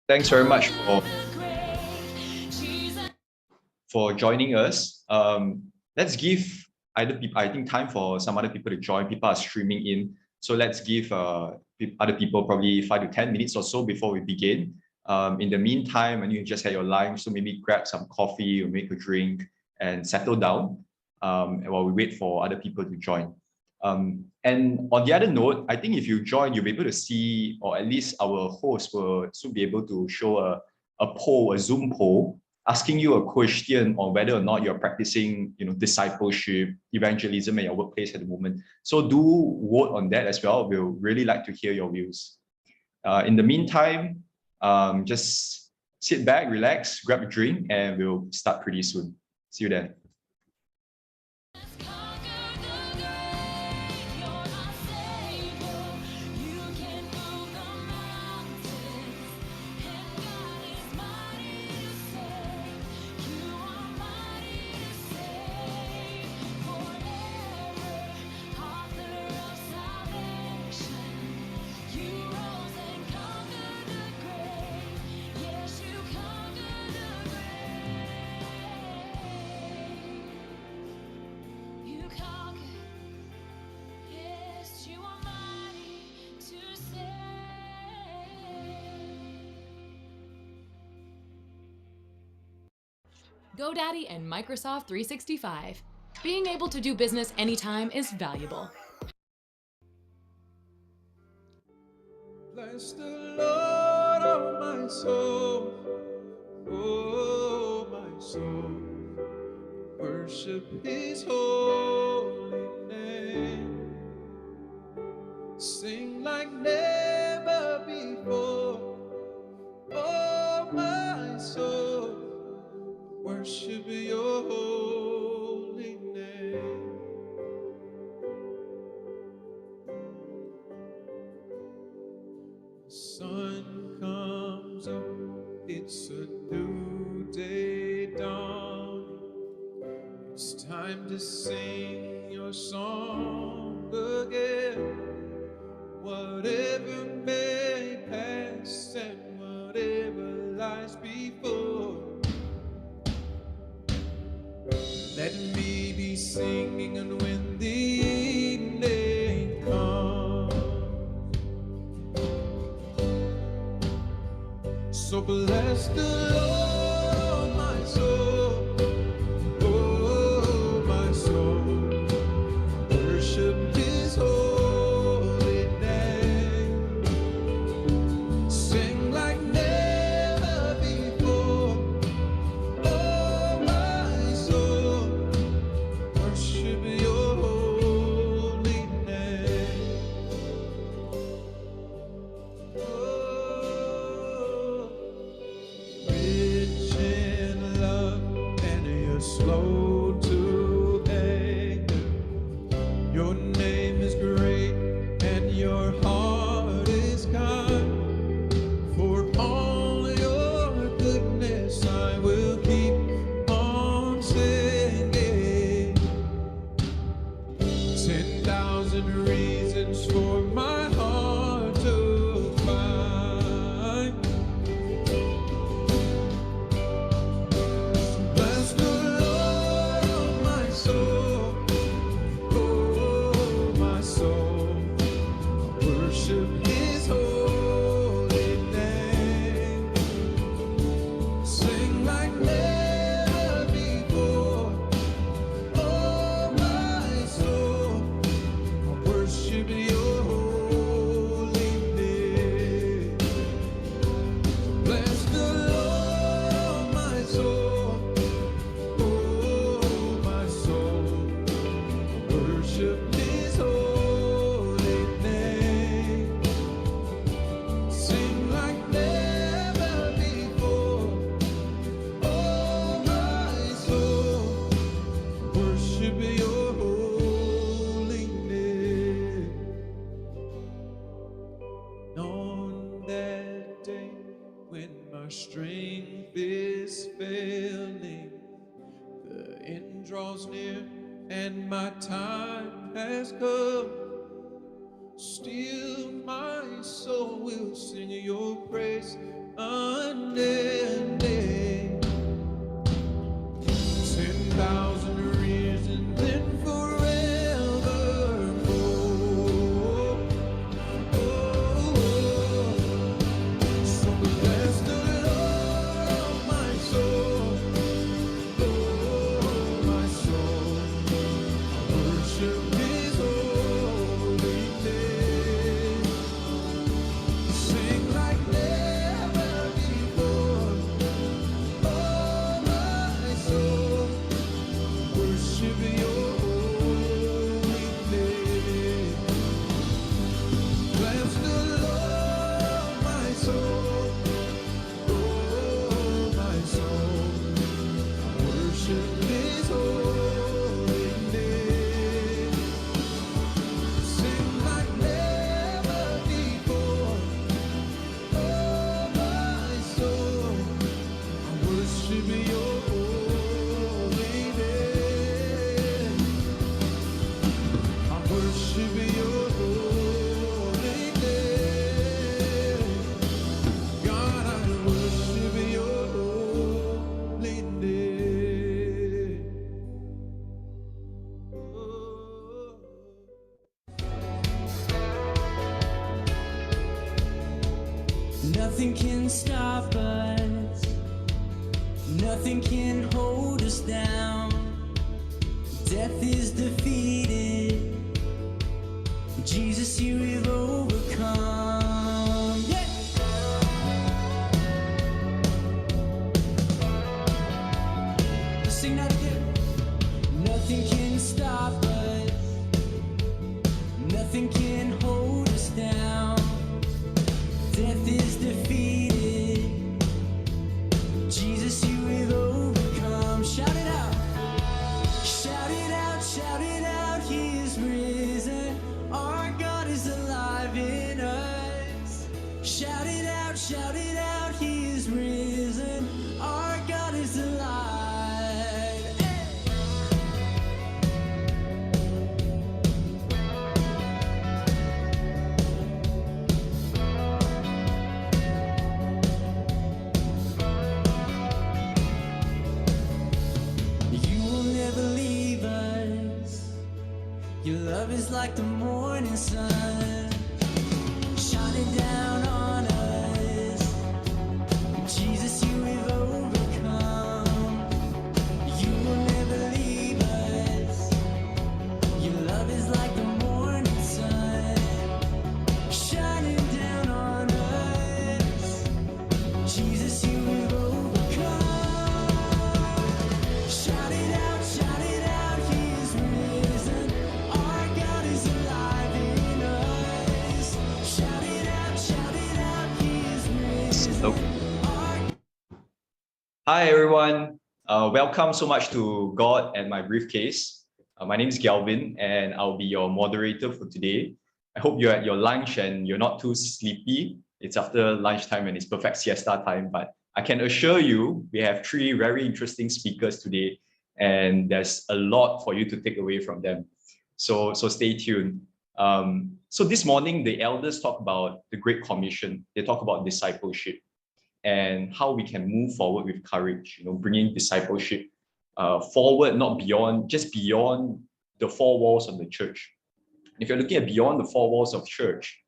Thanks very much for joining us. Let's give either people, I think, time for some other people to join. People are streaming in. So let's give other people probably 5 to 10 minutes or so before we begin. In the meantime, when you just had your lunch, so maybe grab some coffee or make a drink and settle down while we wait for other people to join. And on the other note, I think if you join, you'll be able to see, or at least our host will soon be able to show a poll, a Zoom poll, asking you a question on whether or not you're practicing, discipleship, evangelism at your workplace at the moment. So do vote on that as well. We'll really like to hear your views. In the meantime, just sit back, relax, grab a drink, and we'll start pretty soon. See you then. GoDaddy and Microsoft 365. Being able to do business anytime is valuable. Bless the Lord, oh my soul, oh my soul, worship His holy name, sing like never before, oh my soul, worship Your holy name. The sun comes up, it's a new day dawning. It's time to sing your song again. Whatever may pass and whatever lies before, let me be singing, and when the evening comes, so bless the Lord, oh my soul, oh my soul, worship His holy name, sing like never before, oh my soul, worship Your holy name. Oh, rich in love, and You're slow to anger. Your name is great, and Your heart is kind. For all Your goodness, I will keep on singing. 10,000 reasons for my heart to find. Bless the Lord, oh my soul, oh my soul, worship His holy name, sing like never before, oh my soul, worship Your holy name. Bless the Lord, oh my soul, oh my soul, worship His holy name, sing like never before, oh my soul, worship Your holy name. On that day when my strength is failing, the end draws near and my time has come, still my soul will sing Your praise until unending. 10,000 reasons and forevermore. So bless the Lord, my soul. My soul. Worship His holy name. Sing like never before. Oh, my soul. Worship Your holy name. Bless the Lord, my soul. Oh, my soul. Worship His holy name. Sing like never before. Oh, my soul. Worship Your holy name. I worship Your holy name. God, I worship Your holy name. Nothing can stop us. Nothing can hold us down. Death is defeated. Jesus, you have overcome. Yeah. Let's sing that again. Nothing can stop us. Nothing can hold us down. Death is defeated. Jesus, you have overcome. Shout it out. Shout it out, shout it out. He is risen. Our God is alive in us. Shout it out, He is risen. Our God is alive. Hey! You will never leave us. Your love is like the morning sun, shining down on us. Jesus, you have overcome. You will never leave us. Your love is like the morning sun, shining down on us. Jesus, you have overcome. Shout it out, He is risen. Our God is alive in us. Shout it out, He is risen. Okay. Hi everyone, welcome so much to God and My Briefcase. My name is Galvin and I'll be your moderator for today. I hope you're at your lunch and you're not too sleepy. It's after lunchtime and it's perfect siesta time, but I can assure you we have three very interesting speakers today and there's a lot for you to take away from them. So stay tuned. So this morning, the elders talk about the Great Commission. They talk about discipleship and how we can move forward with courage, bringing discipleship forward, not beyond, just beyond the four walls of the church. If you're looking at beyond the four walls of church,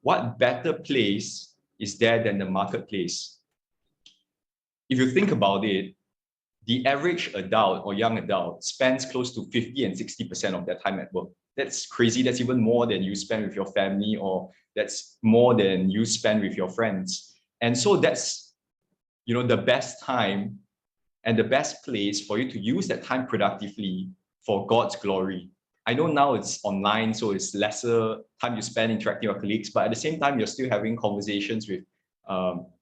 what better place is there than the marketplace? If you think about it, the average adult or young adult spends close to 50 and 60% of their time at work. That's crazy. That's even more than you spend with your family, or that's more than you spend with your friends. And so that's, the best time and the best place for you to use that time productively for God's glory. I know now it's online, so it's lesser time you spend interacting with colleagues, but at the same time, you're still having conversations with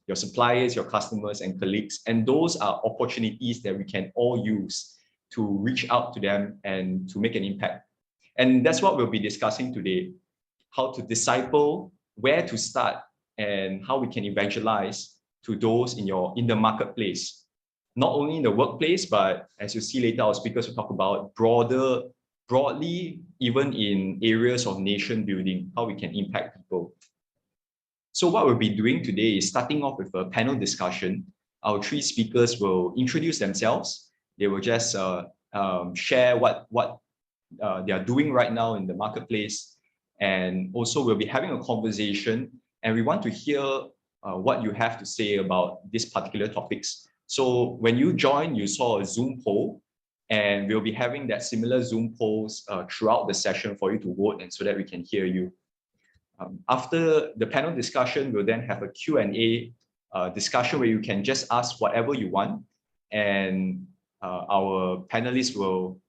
your suppliers, your customers, and colleagues. And those are opportunities that we can all use to reach out to them and to make an impact. And that's what we'll be discussing today: how to disciple, where to start, and how we can evangelize to those in the marketplace. Not only in the workplace, but as you see later, our speakers will talk about broadly, even in areas of nation building, how we can impact people. So what we'll be doing today is starting off with a panel discussion. Our three speakers will introduce themselves. They will just share what they are doing right now in the marketplace. And also we'll be having a conversation, and we want to hear what you have to say about these particular topics. So when you joined, you saw a Zoom poll, and we'll be having that similar Zoom polls throughout the session for you to vote, and so that we can hear you. After the panel discussion, we'll then have a Q&A discussion where you can just ask whatever you want, and our panelists will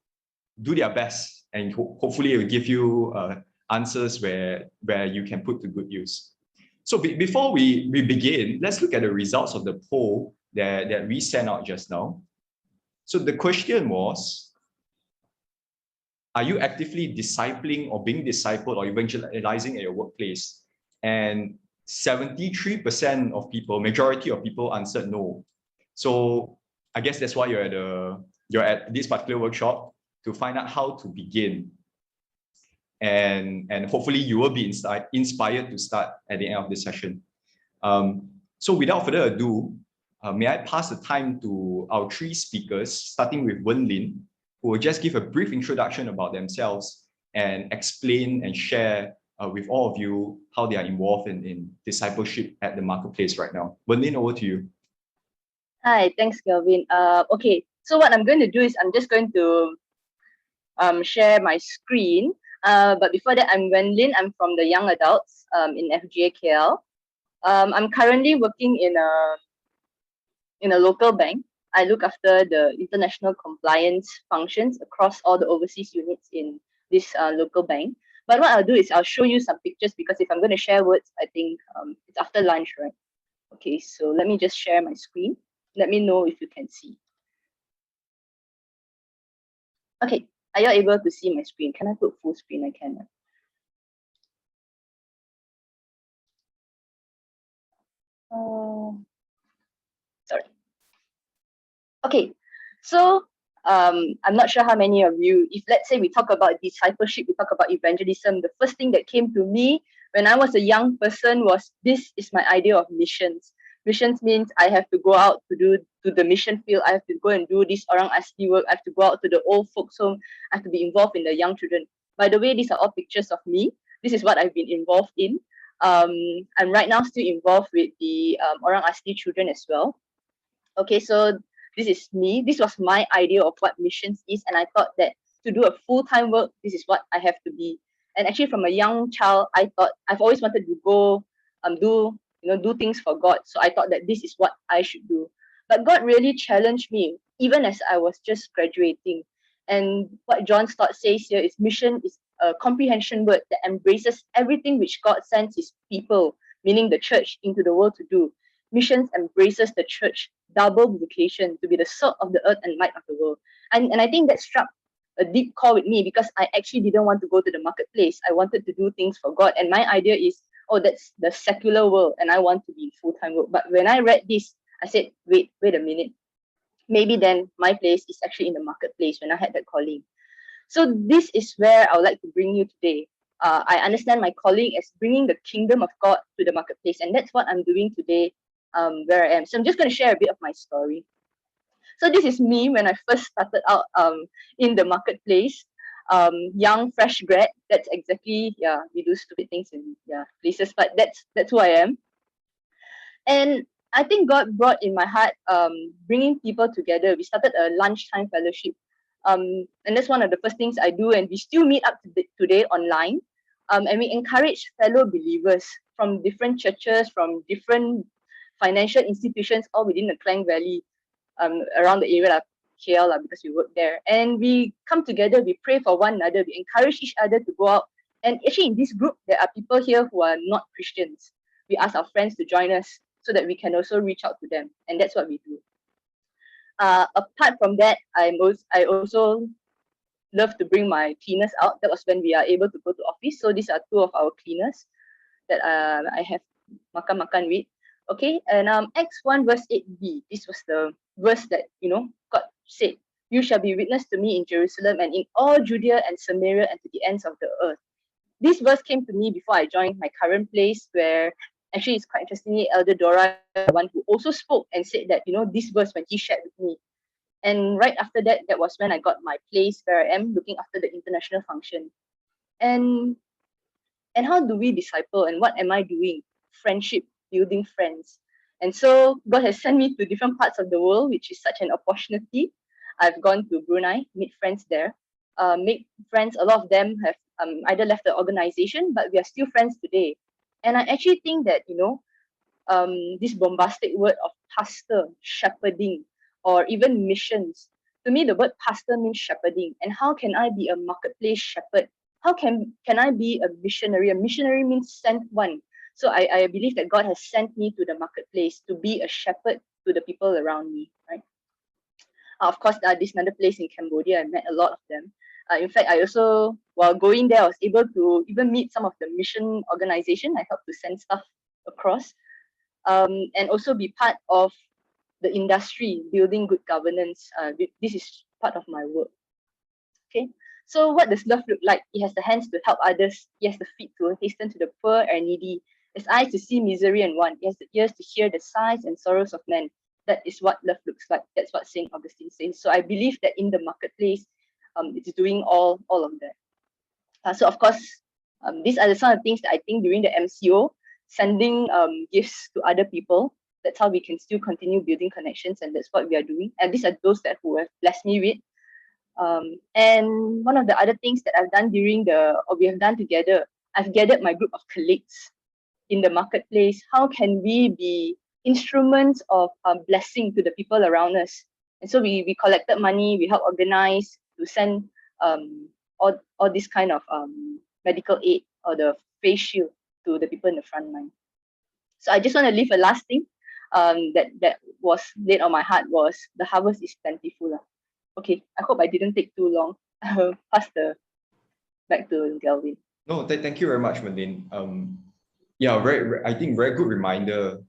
do their best, and hopefully it will give you answers where you can put to good use. So before we begin, let's look at the results of the poll that we sent out just now. So the question was, are you actively discipling or being discipled or evangelizing at your workplace? And 73% of people, majority of people answered no. So I guess that's why you're at this particular workshop, to find out how to begin. And hopefully you will be inspired to start at the end of this session. So without further ado, may I pass the time to our three speakers, starting with Wen Lin, who will just give a brief introduction about themselves and explain and share with all of you how they are involved in discipleship at the marketplace right now. Wen Lin, over to you. Hi, thanks, Kelvin. Okay, so what I'm going to do is I'm just going to share my screen. But before that, I'm Wen Lin. I'm from the young adults in FGAKL. I'm currently working in a local bank. I look after the international compliance functions across all the overseas units in this local bank. But what I'll do is I'll show you some pictures, because if I'm going to share words, I think it's after lunch, right? Okay, so let me just share my screen. Let me know if you can see. Okay, are you able to see my screen? Can I put full screen? I can. Sorry. Okay, so I'm not sure how many of you, if let's say we talk about discipleship, we talk about evangelism, the first thing that came to me when I was a young person was, this is my idea of missions. Missions means I have to go out to the mission field. I have to go and do this orang asli work. I have to go out to the old folks home. I have to be involved in the young children. By the way, these are all pictures of me. This is what I've been involved in. I'm right now still involved with the orang asli children as well. Okay, so this is me. This was my idea of what missions is, and I thought that to do a full-time work, this is what I have to be. And actually, from a young child, I thought I've always wanted to go do things for God. So I thought that this is what I should do. But God really challenged me, even as I was just graduating. And what John Stott says here is, mission is a comprehension word that embraces everything which God sends his people, meaning the church, into the world to do. Missions embraces the church, double vocation, to be the salt of the earth and light of the world. And I think that struck a deep chord with me, because I actually didn't want to go to the marketplace. I wanted to do things for God. And my idea is, oh, that's the secular world, and I want to be in full-time work. But when I read this, I said, wait a minute. Maybe then my place is actually in the marketplace, when I had that calling. So this is where I would like to bring you today. I understand my calling as bringing the kingdom of God to the marketplace, and that's what I'm doing today, where I am. So I'm just going to share a bit of my story. So this is me when I first started out in the marketplace. Young, fresh grad. That's exactly, we do stupid things in places, but that's who I am. And I think God brought in my heart bringing people together. We started a lunchtime fellowship, and that's one of the first things I do. And we still meet up today online, and we encourage fellow believers from different churches, from different financial institutions, all within the Klang Valley, around the area of KL, because we work there. And we come together, we pray for one another, we encourage each other to go out. And actually in this group, there are people here who are not Christians. We ask our friends to join us so that we can also reach out to them. And that's what we do. Apart from that, I also love to bring my cleaners out. That was when we are able to go to office. So these are two of our cleaners that I have makan with. Okay, and Acts 1 verse 8b, this was the verse that, God said, you shall be witness to me in Jerusalem and in all Judea and Samaria and to the ends of the earth. This verse came to me before I joined my current place, where Actually, it's quite interestingly, Elder Dora, the one who also spoke and said that, this verse when he shared with me. And right after that, that was when I got my place where I am looking after the international function. And how do we disciple and what am I doing? Friendship, building friends. And so God has sent me to different parts of the world, which is such an opportunity. I've gone to Brunei, meet friends there, make friends. A lot of them have either left the organization, but we are still friends today. And I actually think that, this bombastic word of pastor, shepherding, or even missions. To me, the word pastor means shepherding. And how can I be a marketplace shepherd? How can I be a missionary? A missionary means sent one. So I believe that God has sent me to the marketplace to be a shepherd to the people around me, right? Of course, this another place in Cambodia, I met a lot of them. In fact, I also, while going there, I was able to even meet some of the mission organization. I helped to send stuff across. And also be part of the industry, building good governance. This is part of my work. Okay, so what does love look like? It has the hands to help others. It has the feet to hasten to the poor and needy. It has eyes to see misery and want. It has the ears to hear the sighs and sorrows of men. That is what love looks like. That's what Saint Augustine says. So I believe that in the marketplace, it's doing all of that. So of course, these are some of the things that I think during the MCO, sending gifts to other people. That's how we can still continue building connections, and that's what we are doing. And these are those that who have blessed me with. And one of the other things that I've done we have done together, I've gathered my group of colleagues in the marketplace. How can we be instruments of blessing to the people around us? And so we collected money, we helped organize to send all this kind of medical aid or the face shield to the people in the front line. So I just want to leave a last thing that was laid on my heart was the harvest is plentiful. Okay, I hope I didn't take too long. I'll pass back to Galvin. No, thank you very much, Merlin. Yeah, I think very good reminder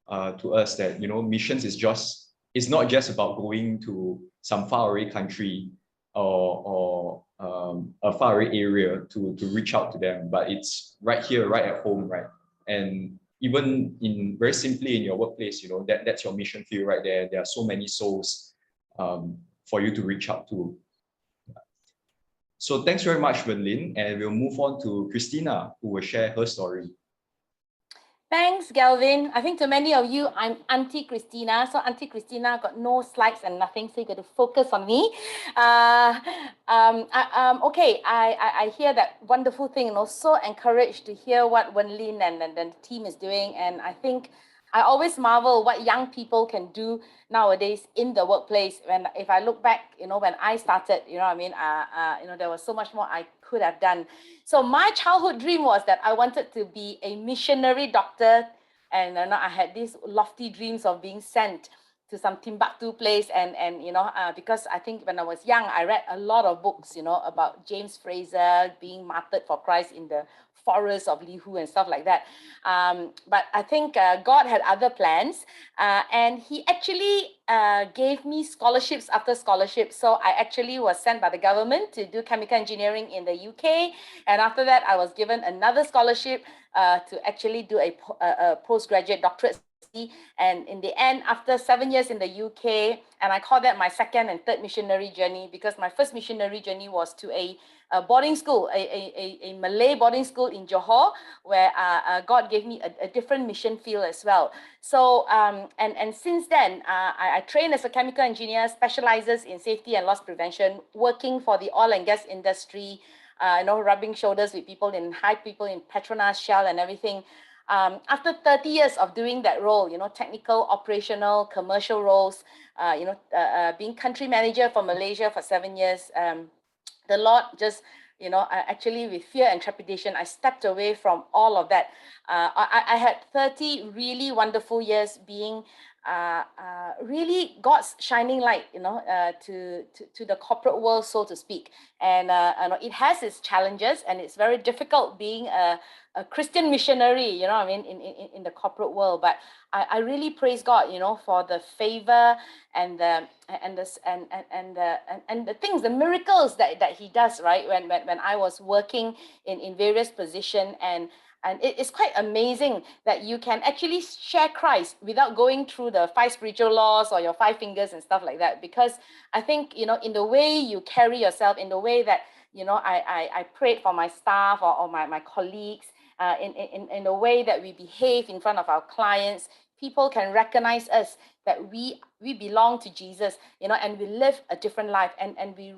to us that missions is not just about going to some faraway country or a faraway area to reach out to them, but it's right here, right at home, right? And even very simply in your workplace, that's your mission field right there. There are so many souls for you to reach out to. So thanks very much, Wenlin, and we'll move on to Christina, who will share her story. Thanks, Galvin. I think to many of you, I'm Auntie Christina. So Auntie Christina got no slides and nothing, so you got to focus on me. Okay, I hear that wonderful thing, and also encouraged to hear what Wenlin and the team is doing. And I think I always marvel what young people can do nowadays in the workplace. If I look back, when I started, there was so much more I could have done. So my childhood dream was that I wanted to be a missionary doctor, and I had these lofty dreams of being sent to some Timbuktu place, and because I think when I was young, I read a lot of books, about James Fraser being martyred for Christ in the forest of Lihu and stuff like that. But I think God had other plans, and he actually gave me scholarships after scholarships. So I actually was sent by the government to do chemical engineering in the UK. And after that, I was given another scholarship to actually do a postgraduate doctorate. And in the end, after 7 years in the UK, and I call that my second and third missionary journey, because my first missionary journey was to a boarding school, a Malay boarding school in Johor, where God gave me a different mission field as well. So, and since then, I trained as a chemical engineer, specializes in safety and loss prevention, working for the oil and gas industry, rubbing shoulders with people in Petronas, Shell and everything. After 30 years of doing that role, technical, operational, commercial roles, being country manager for Malaysia for 7 years, the Lord just, actually with fear and trepidation, I stepped away from all of that. I had 30 really wonderful years being really God's shining light, to the corporate world, so to speak. And it has its challenges, and it's very difficult being a Christian missionary, in the corporate world. But I really praise God, for the favor and the things, the miracles that He does, right? When I was working in various positions, and And it's quite amazing that you can actually share Christ without going through the 5 spiritual laws or your 5 fingers and stuff like that. Because I think, in the way you carry yourself, in the way that, I prayed for my staff or my colleagues, in the way that we behave in front of our clients, people can recognize us, that we belong to Jesus, and we live a different life, and we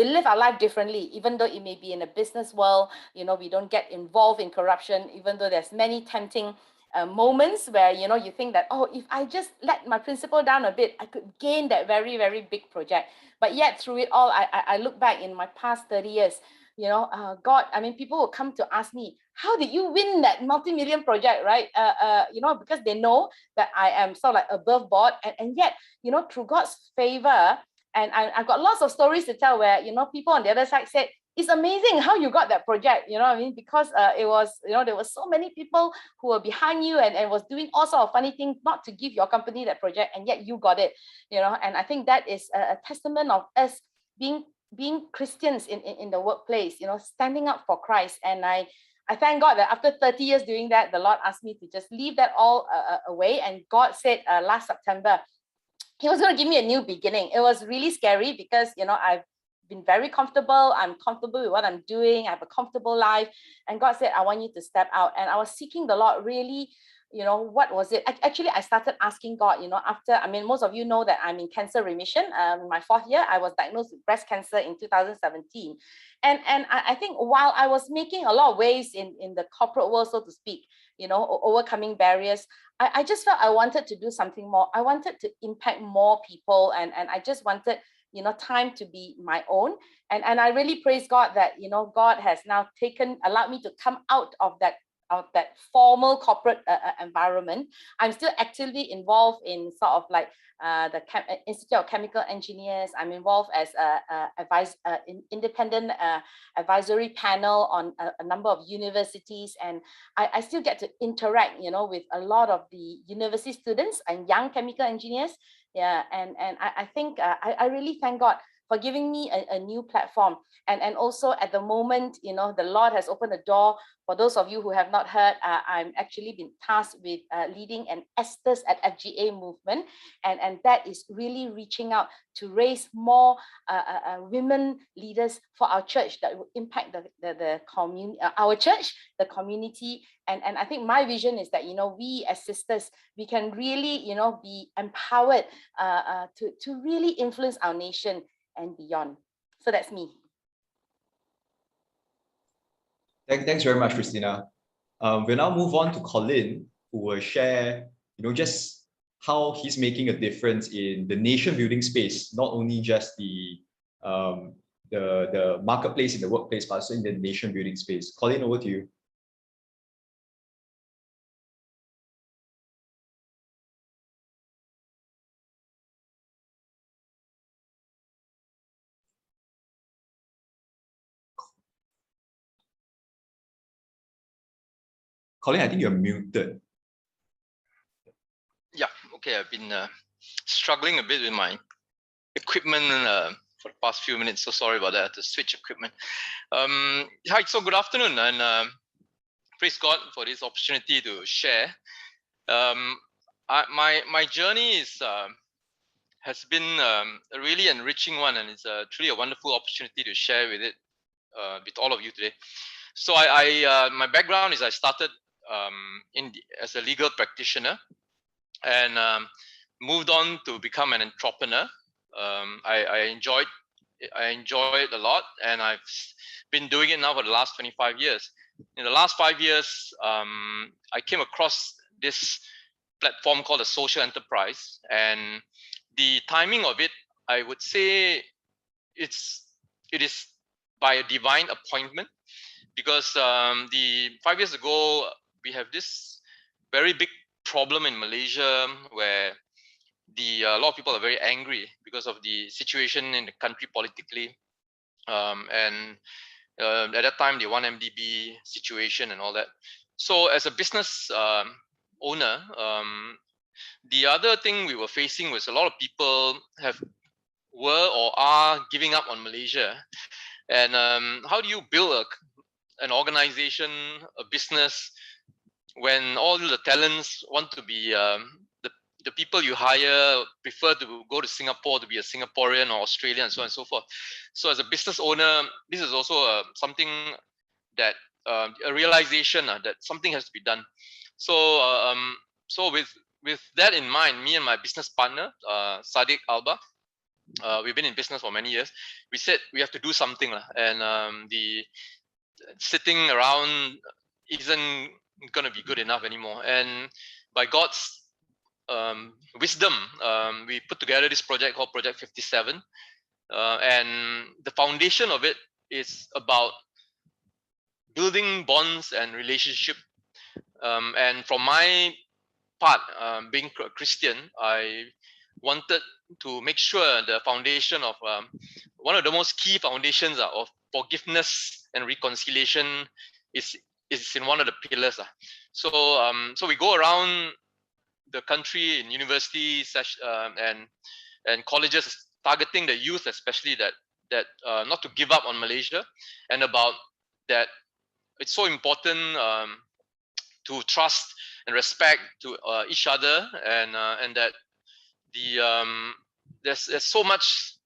live our life differently, even though it may be in a business world. We don't get involved in corruption, even though there's many tempting moments where you think that, oh, if I just let my principal down a bit, I could gain that very, very big project. But yet through it all, I look back in my past 30 years, God, I mean, people will come to ask me, how did you win that multi-million project, right? Because they know that I am sort of like above board, and yet, through God's favor, and I've got lots of stories to tell where, people on the other side said, it's amazing how you got that project, because it was, there were so many people who were behind you and was doing all sorts of funny things not to give your company that project, and yet you got it, and I think that is a testament of us being Christians in the workplace, standing up for Christ. And I thank God that after 30 years doing that, the Lord asked me to just leave that all away. And God said last September, He was going to give me a new beginning. It was really scary because, I've been very comfortable. I'm comfortable with what I'm doing. I have a comfortable life. And God said, I want you to step out. And I was seeking the Lord really, what was it? Actually, I started asking God, after, I mean, most of you know that I'm in cancer remission. My 4th year, I was diagnosed with breast cancer in 2017. And I think while I was making a lot of waves in the corporate world, so to speak, overcoming barriers, I just felt I wanted to do something more. I wanted to impact more people. And I just wanted, time to be my own. And I really praise God that, God has now allowed me to come out of that formal corporate environment. I'm still actively involved in sort of like the Institute of Chemical Engineers. I'm involved as an independent advisory panel on a number of universities, and I still get to interact, with a lot of the university students and young chemical engineers. Yeah, and I think I really thank God for giving me a new platform. And also at the moment, the Lord has opened the door. For those of you who have not heard, I'm actually been tasked with leading an Estes at FGA movement. And that is really reaching out to raise more women leaders for our church that will impact the community, our church, the community. And I think my vision is that, we as sisters, we can really, be empowered to really influence our nation and beyond. So that's me. Thanks very much, Christina. We'll now move on to Colin, who will share, just how he's making a difference in the nation building space, not only just the marketplace in the workplace, but also in the nation building space. Colin, over to you. Colin, I think you're muted. Yeah, okay. I've been struggling a bit with my equipment for the past few minutes. So sorry about that, to switch equipment. Hi, so good afternoon, and praise God for this opportunity to share. My journey has been a really enriching one, and it's truly a wonderful opportunity to share with all of you today. So my background is I started as a legal practitioner, and moved on to become an entrepreneur. I enjoy it a lot, and I've been doing it now for the last 25 years. In the last 5 years, I came across this platform called a social enterprise, and the timing of it, I would say it is by a divine appointment, because the 5 years ago, we have this very big problem in Malaysia where a lot of people are very angry because of the situation in the country politically, and at that time the 1MDB situation and all that. So as a business owner, the other thing we were facing was a lot of people were or are giving up on Malaysia. And how do you build an organization, a business, when all the talents want to be the people you hire prefer to go to Singapore to be a Singaporean or Australian and so on and so forth. So as a business owner, this is also something that a realization that something has to be done. So so with that in mind, me and my business partner, Sadiq Alba, we've been in business for many years. We said we have to do something, and the sitting around isn't going to be good enough anymore. And by God's wisdom, we put together this project called Project 57, and the foundation of it is about building bonds and relationship. And from my part, being Christian, I wanted to make sure the foundation of one of the most key foundations of forgiveness and reconciliation is in one of the pillars. So so we go around the country in universities and colleges, targeting the youth, especially that not to give up on Malaysia, and about that it's so important to trust and respect to each other, and that the there's so much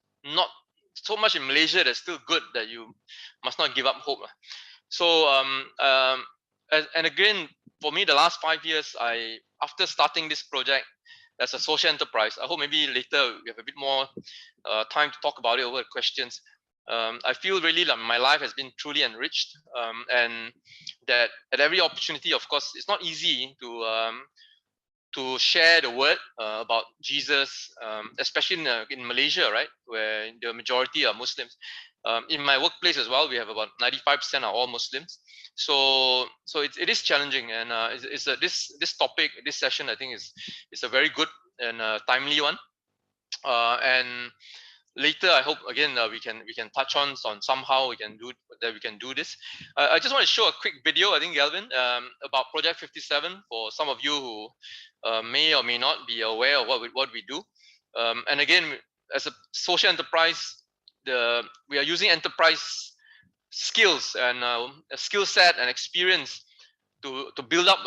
in Malaysia that's still good, that you must not give up hope. So and again, for me, the last 5 years, after starting this project as a social enterprise, I hope maybe later we have a bit more time to talk about it over questions. I feel really like my life has been truly enriched, and that at every opportunity, of course, it's not easy to share the word about Jesus, especially in Malaysia, right, where the majority are Muslims. In my workplace as well, we have about 95% are all Muslims. So it is challenging, and this topic, this session, I think is a very good and timely one. And later, I hope again we can touch on somehow we can do this. I just want to show a quick video, I think, Galvin, about Project 57 for some of you who may or may not be aware of what we do. And again, as a social enterprise, we are using enterprise skills and a skill set and experience to build up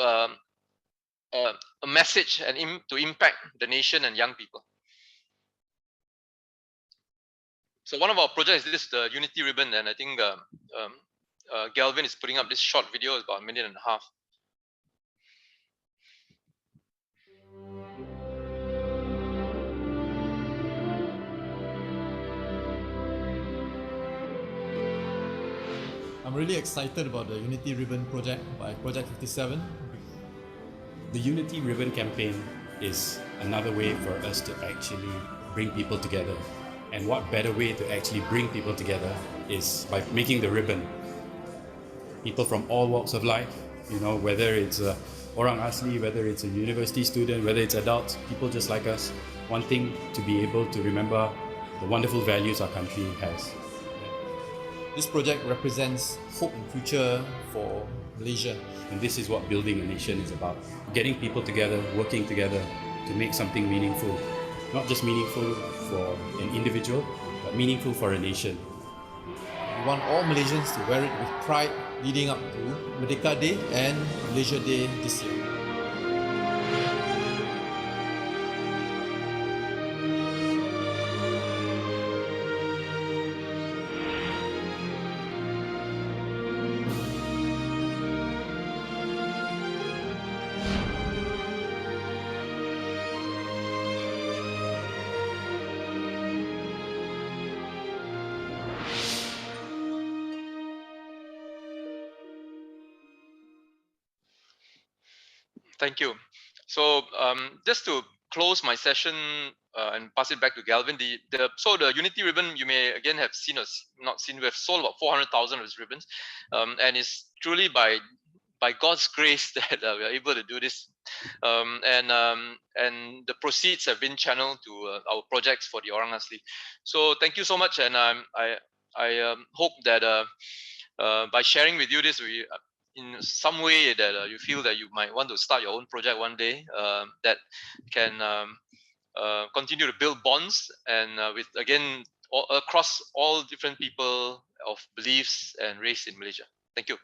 a message and to impact the nation and young people. So one of our projects is this, the Unity Ribbon, and I think Galvin is putting up this short video. It's about 1.5 minutes. I'm really excited about the Unity Ribbon project by Project 57. The Unity Ribbon campaign is another way for us to actually bring people together. And what better way to actually bring people together is by making the ribbon. People from all walks of life, you know, whether it's orang asli, whether it's a university student, whether it's adults, people just like us, wanting to be able to remember the wonderful values our country has. This project represents hope and future for Malaysia. And this is what building a nation is about. Getting people together, working together to make something meaningful. Not just meaningful for an individual, but meaningful for a nation. We want all Malaysians to wear it with pride leading up to Merdeka Day and Malaysia Day this year. Thank you. So just to close my session and pass it back to Galvin, so the Unity Ribbon, you may again have seen us not seen. We have sold about 400,000 of these ribbons, and it's truly by God's grace that we are able to do this. And the proceeds have been channeled to our projects for the Orang Asli. So thank you so much, and I hope that by sharing with you this, we in some way that you feel that you might want to start your own project one day that can continue to build bonds and with again across all different people of beliefs and race in Malaysia. Thank you.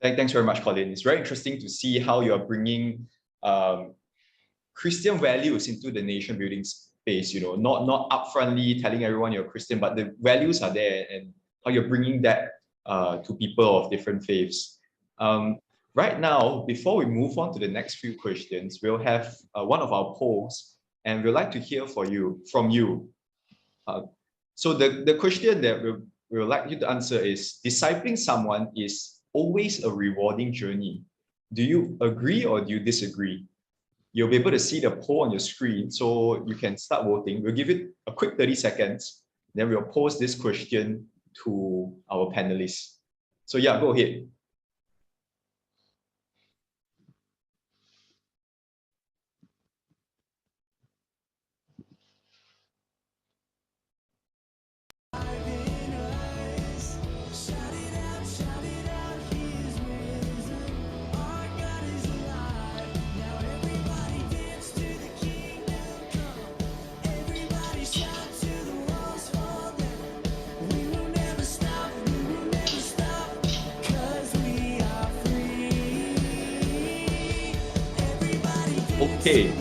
Thanks very much, Colin. It's very interesting to see how you're bringing Christian values into the nation building space, you know, not upfrontly telling everyone you're Christian, but the values are there and how you're bringing that to people of different faiths. Right now, before we move on to the next few questions, we'll have one of our polls, and we'd like to hear from you. So the question that we would like you to answer is, discipling someone is always a rewarding journey. Do you agree or do you disagree? You'll be able to see the poll on your screen, so you can start voting. We'll give it a quick 30 seconds, then we'll pose this question to our panelists. So yeah, go ahead. Okay,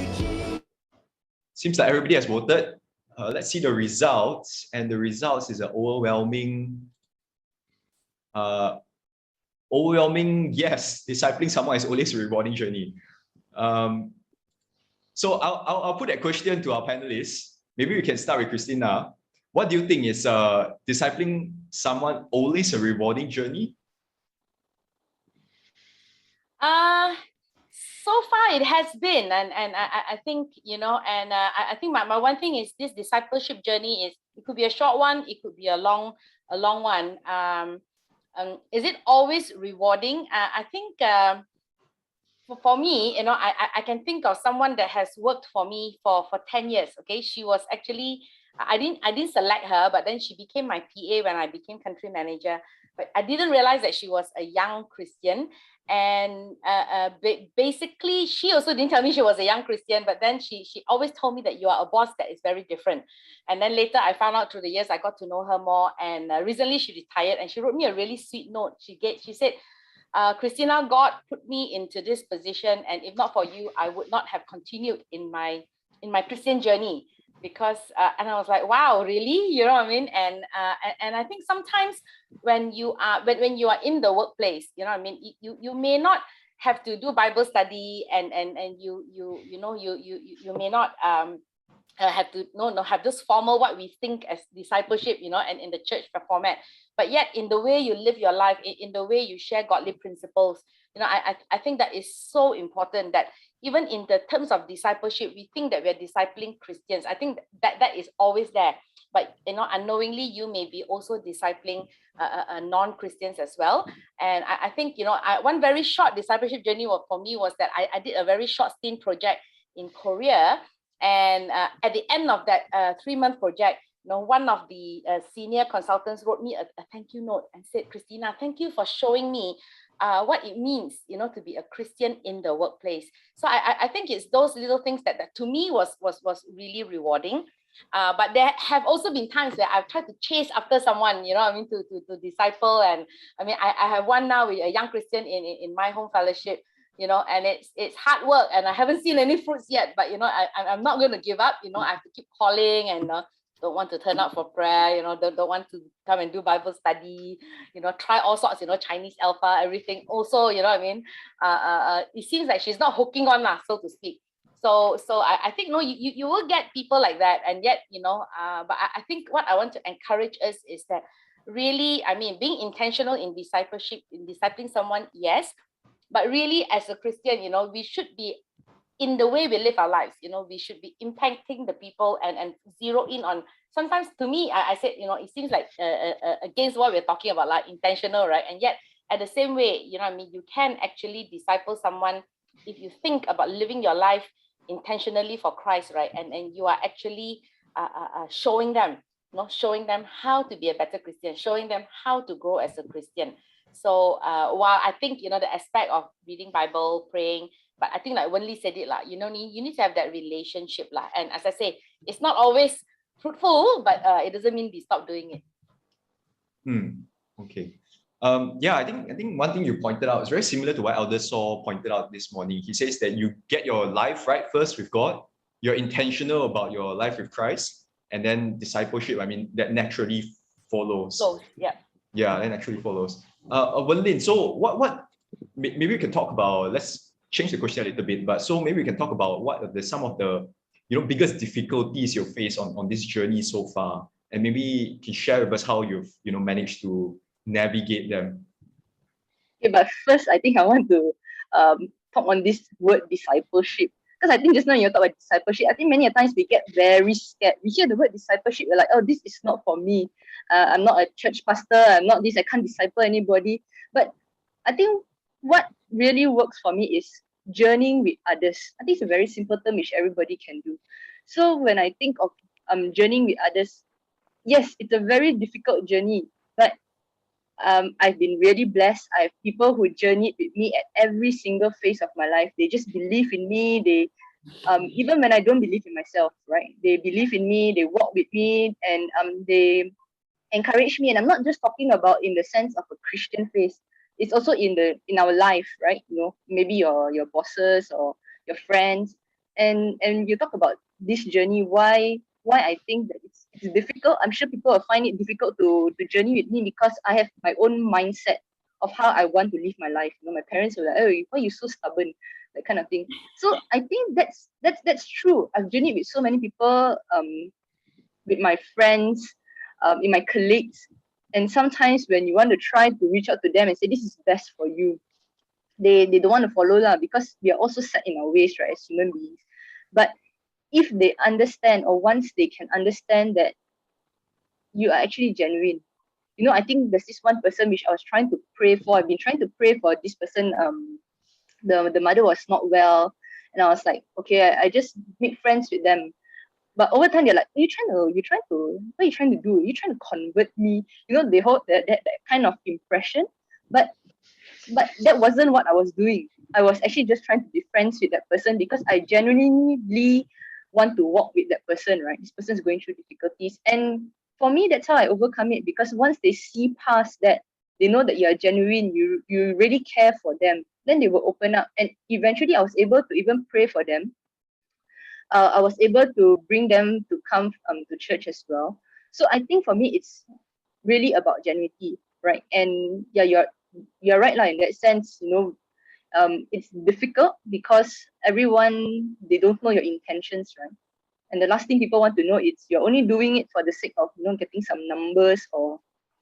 seems like everybody has voted. Let's see the results, and the results is an overwhelming yes. Discipling someone is always a rewarding journey. So I'll put that question to our panelists. Maybe we can start with Christina. What do you think, is discipling someone always a rewarding journey? So far it has been, and I think, you know, and I think my one thing is this discipleship journey is, it could be a short one, it could be a long one. Is it always rewarding? I think for me, you know, I can think of someone that has worked for me for 10 years. Okay, she was actually, I didn't select her, but then she became my PA when I became country manager. But I didn't realize that she was a young Christian. And basically, she also didn't tell me she was a young Christian, but then she always told me that you are a boss that is very different. And then later I found out through the years, I got to know her more. And recently she retired, and she wrote me a really sweet note. She said, Christina, God put me into this position, and if not for you, I would not have continued in my Christian journey. Because and I was like, wow, really? You know what I mean? And I think sometimes when you are in the workplace, you know what I mean, you may not have to do Bible study, and you may not have to have this formal what we think as discipleship, you know, and in the church format. But yet in the way you live your life, in the way you share godly principles, you know, I think that is so important, that even in the terms of discipleship, we think that we're discipling Christians. I think that is always there. But, you know, unknowingly, you may be also discipling non-Christians as well. And I think, you know, one very short discipleship journey for me was that I did a very short stint project in Korea. And at the end of that 3-month project, you know, one of the senior consultants wrote me a thank you note and said, Christina, thank you for showing me what it means, you know, to be a Christian in the workplace. So I think it's those little things that to me was really rewarding. But there have also been times where I've tried to chase after someone, you know, I mean, to disciple. And I mean, I have one now with a young Christian in my home fellowship, you know, and it's hard work, and I haven't seen any fruits yet. But you know, I'm not going to give up. You know, I have to keep calling, and don't want to turn up for prayer, you know, don't want to come and do Bible study, you know, try all sorts, you know, Chinese alpha, everything. Also, you know what I mean? It seems like she's not hooking on, so to speak. So I think, no, you will get people like that. And yet, you know, but I think what I want to encourage us is that really, I mean, being intentional in discipleship, in discipling someone, yes, but really as a Christian, you know, we should be, in the way we live our lives, you know, we should be impacting the people and zero in on, sometimes to me, I said, you know, it seems like against what we're talking about, like intentional, right? And yet at the same way, you know what I mean, you can actually disciple someone if you think about living your life intentionally for Christ, right? And you are actually showing them, you know, showing them how to be a better Christian, showing them how to grow as a Christian. So while I think, you know, the aspect of reading Bible, praying, but I think like Wen Li said it, like, you know, you need to have that relationship. And as I say, it's not always fruitful, but it doesn't mean we stop doing it. Okay. Yeah, I think one thing you pointed out is very similar to what Elder Saul pointed out this morning. He says that you get your life right first with God, you're intentional about your life with Christ, and then discipleship, I mean, that naturally follows. So, yeah. Yeah, that naturally follows. Wen Lin, so maybe we can talk about, let's change the question a little bit, but so maybe we can talk about what are some of the biggest difficulties you face on this journey so far, and maybe you can share with us how you've managed to navigate them. Okay, but first, I think I want to talk on this word discipleship. Because I think just now you talk about discipleship. I think many a times we get very scared. We hear the word discipleship, we're like, oh, this is not for me. I'm not a church pastor. I'm not this. I can't disciple anybody. But I think what really works for me is journeying with others. I think it's a very simple term which everybody can do. So when I think of journeying with others, yes, it's a very difficult journey, but I've been really blessed. I have people who journeyed with me at every single phase of my life. They just believe in me. They even when I don't believe in myself, right? They believe in me. They walk with me, and they encourage me. And I'm not just talking about in the sense of a Christian faith. It's also in our life, right? Maybe your bosses or your friends, and you talk about this journey. Why I think that it's difficult. I'm sure people will find it difficult to journey with me because I have my own mindset of how I want to live my life. My parents were like, "Oh, why are you so stubborn?" That kind of thing. So I think that's true. I've journeyed with so many people, with my friends, in my colleagues, and sometimes when you want to try to reach out to them and say this is best for you, they don't want to follow lah because we are also set in our ways, right, as human beings. But if they understand, or once they can understand that you are actually genuine, I think there's this one person which I was trying to pray for. I've been trying to pray for this person. The mother was not well, and I was like, okay, I just make friends with them. But over time, they're like, what are you trying to do? Are you trying to convert me? They hold that kind of impression. But that wasn't what I was doing. I was actually just trying to be friends with that person because I genuinely want to walk with that person, right? This person's going through difficulties. And for me, that's how I overcome it, because once they see past that, they know that you are genuine, you really care for them, then they will open up. And eventually I was able to even pray for them. I was able to bring them to come to church as well. So I think for me, it's really about genuinity, right? And yeah, you're right, in that sense. It's difficult because everyone, they don't know your intentions, right? And the last thing people want to know is you're only doing it for the sake of getting some numbers or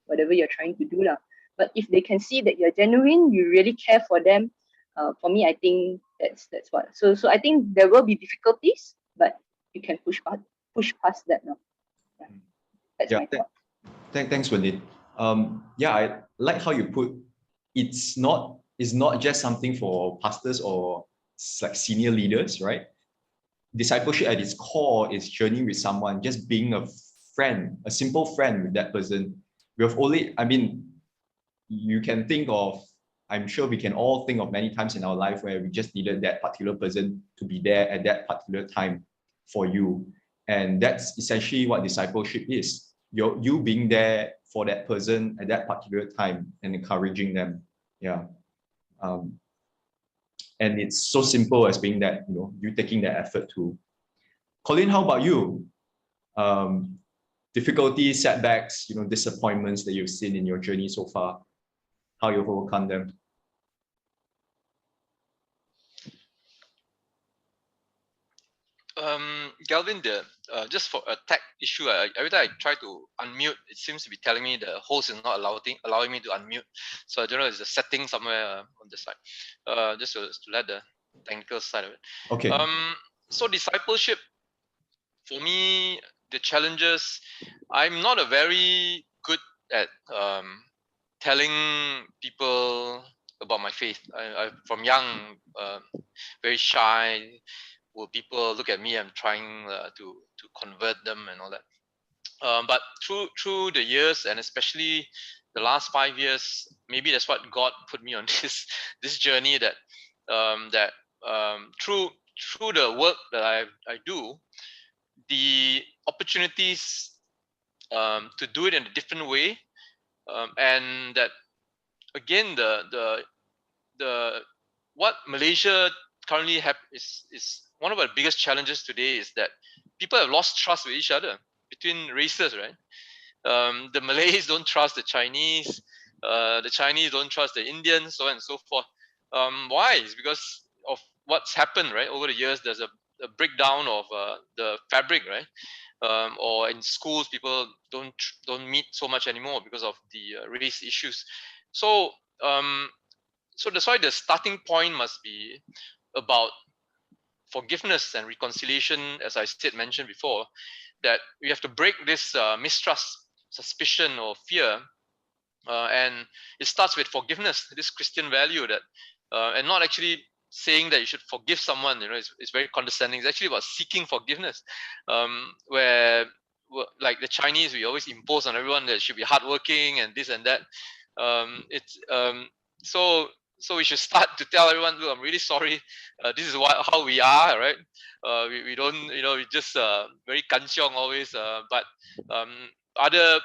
whatever you're trying to do lah. But if they can see that you're genuine, you really care for them, for me, I think that's what. So I think there will be difficulties, but you can push past that now. Yeah. That's my thought. Thanks, Wendy. Yeah, I like how you put it's not just something for pastors or like senior leaders, right? Discipleship at its core is journeying with someone, just being a friend, a simple friend with that person. You can think of, I'm sure we can all think of many times in our life where we just needed that particular person to be there at that particular time for you. And that's essentially what discipleship is. You being there for that person at that particular time and encouraging them. Yeah. And it's so simple as being that, you taking that effort to. Colin, how about you? Difficulties, setbacks, disappointments that you've seen in your journey so far, how you've overcome them. Galvin, just for a tech issue, every time I try to unmute, it seems to be telling me the host is not allowing me to unmute. So I don't know, it's a setting somewhere on the side. Just to let the technical side of it. Okay. So discipleship, for me, the challenges, I'm not a very good at telling people about my faith. I from young, very shy. Will people look at me? I'm trying to convert them and all that. But through the years, and especially the last 5 years, maybe that's what God put me on this journey, that through the work that I do, the opportunities to do it in a different way, and that again, what Malaysia currently is one of our biggest challenges today is that people have lost trust with each other between races, right? The Malays don't trust the Chinese don't trust the Indians, so on and so forth. Why? It's because of what's happened, right? Over the years, there's a breakdown of the fabric, right? Or in schools, people don't meet so much anymore because of the race issues. So so that's why the starting point must be about forgiveness and reconciliation, as I mentioned before, that we have to break this mistrust, suspicion, or fear, and it starts with forgiveness, this Christian value that, and not actually saying that you should forgive someone. You know, it's very condescending. It's actually about seeking forgiveness, where like the Chinese, we always impose on everyone that should be hardworking and this and that. So we should start to tell everyone, look, I'm really sorry. This is how we are, right? We don't, we just very kanchiong always. But other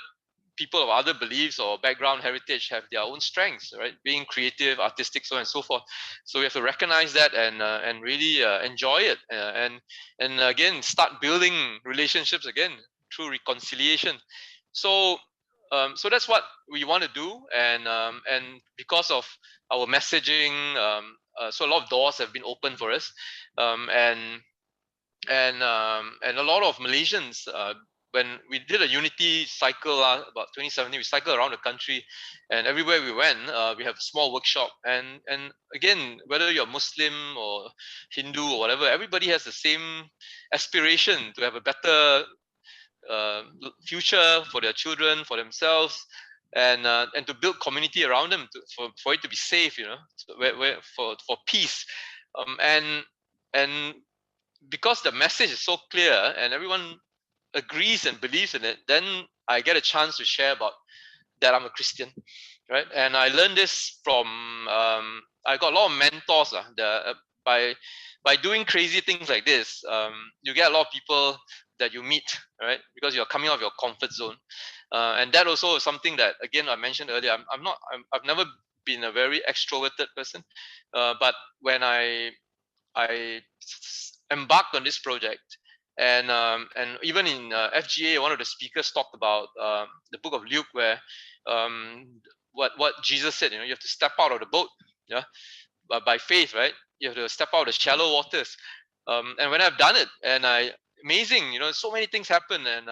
people of other beliefs or background heritage have their own strengths, right? Being creative, artistic, so on and so forth. So we have to recognize that and really enjoy it, and again start building relationships again through reconciliation. So so that's what we want to do, and because of our messaging, so a lot of doors have been opened for us, and a lot of Malaysians, when we did a unity cycle about 2017, we cycled around the country, and everywhere we went, we have a small workshop. And again, whether you're Muslim or Hindu or whatever, everybody has the same aspiration to have a better future for their children, for themselves, and to build community around them, for it to be safe, so for peace, and because the message is so clear and everyone agrees and believes in it, then I get a chance to share about that I'm a Christian, right? And I learned this from I got a lot of mentors by doing crazy things like this. You get a lot of people that you meet, right? Because you're coming out of your comfort zone, and that also is something that, again, I mentioned earlier. I've never been a very extroverted person, but when I embarked on this project, and even in FGA, one of the speakers talked about the book of Luke, where what Jesus said, you have to step out of the boat, yeah, by faith, right? You have to step out of the shallow waters, and when I've done it, and amazing, so many things happen, and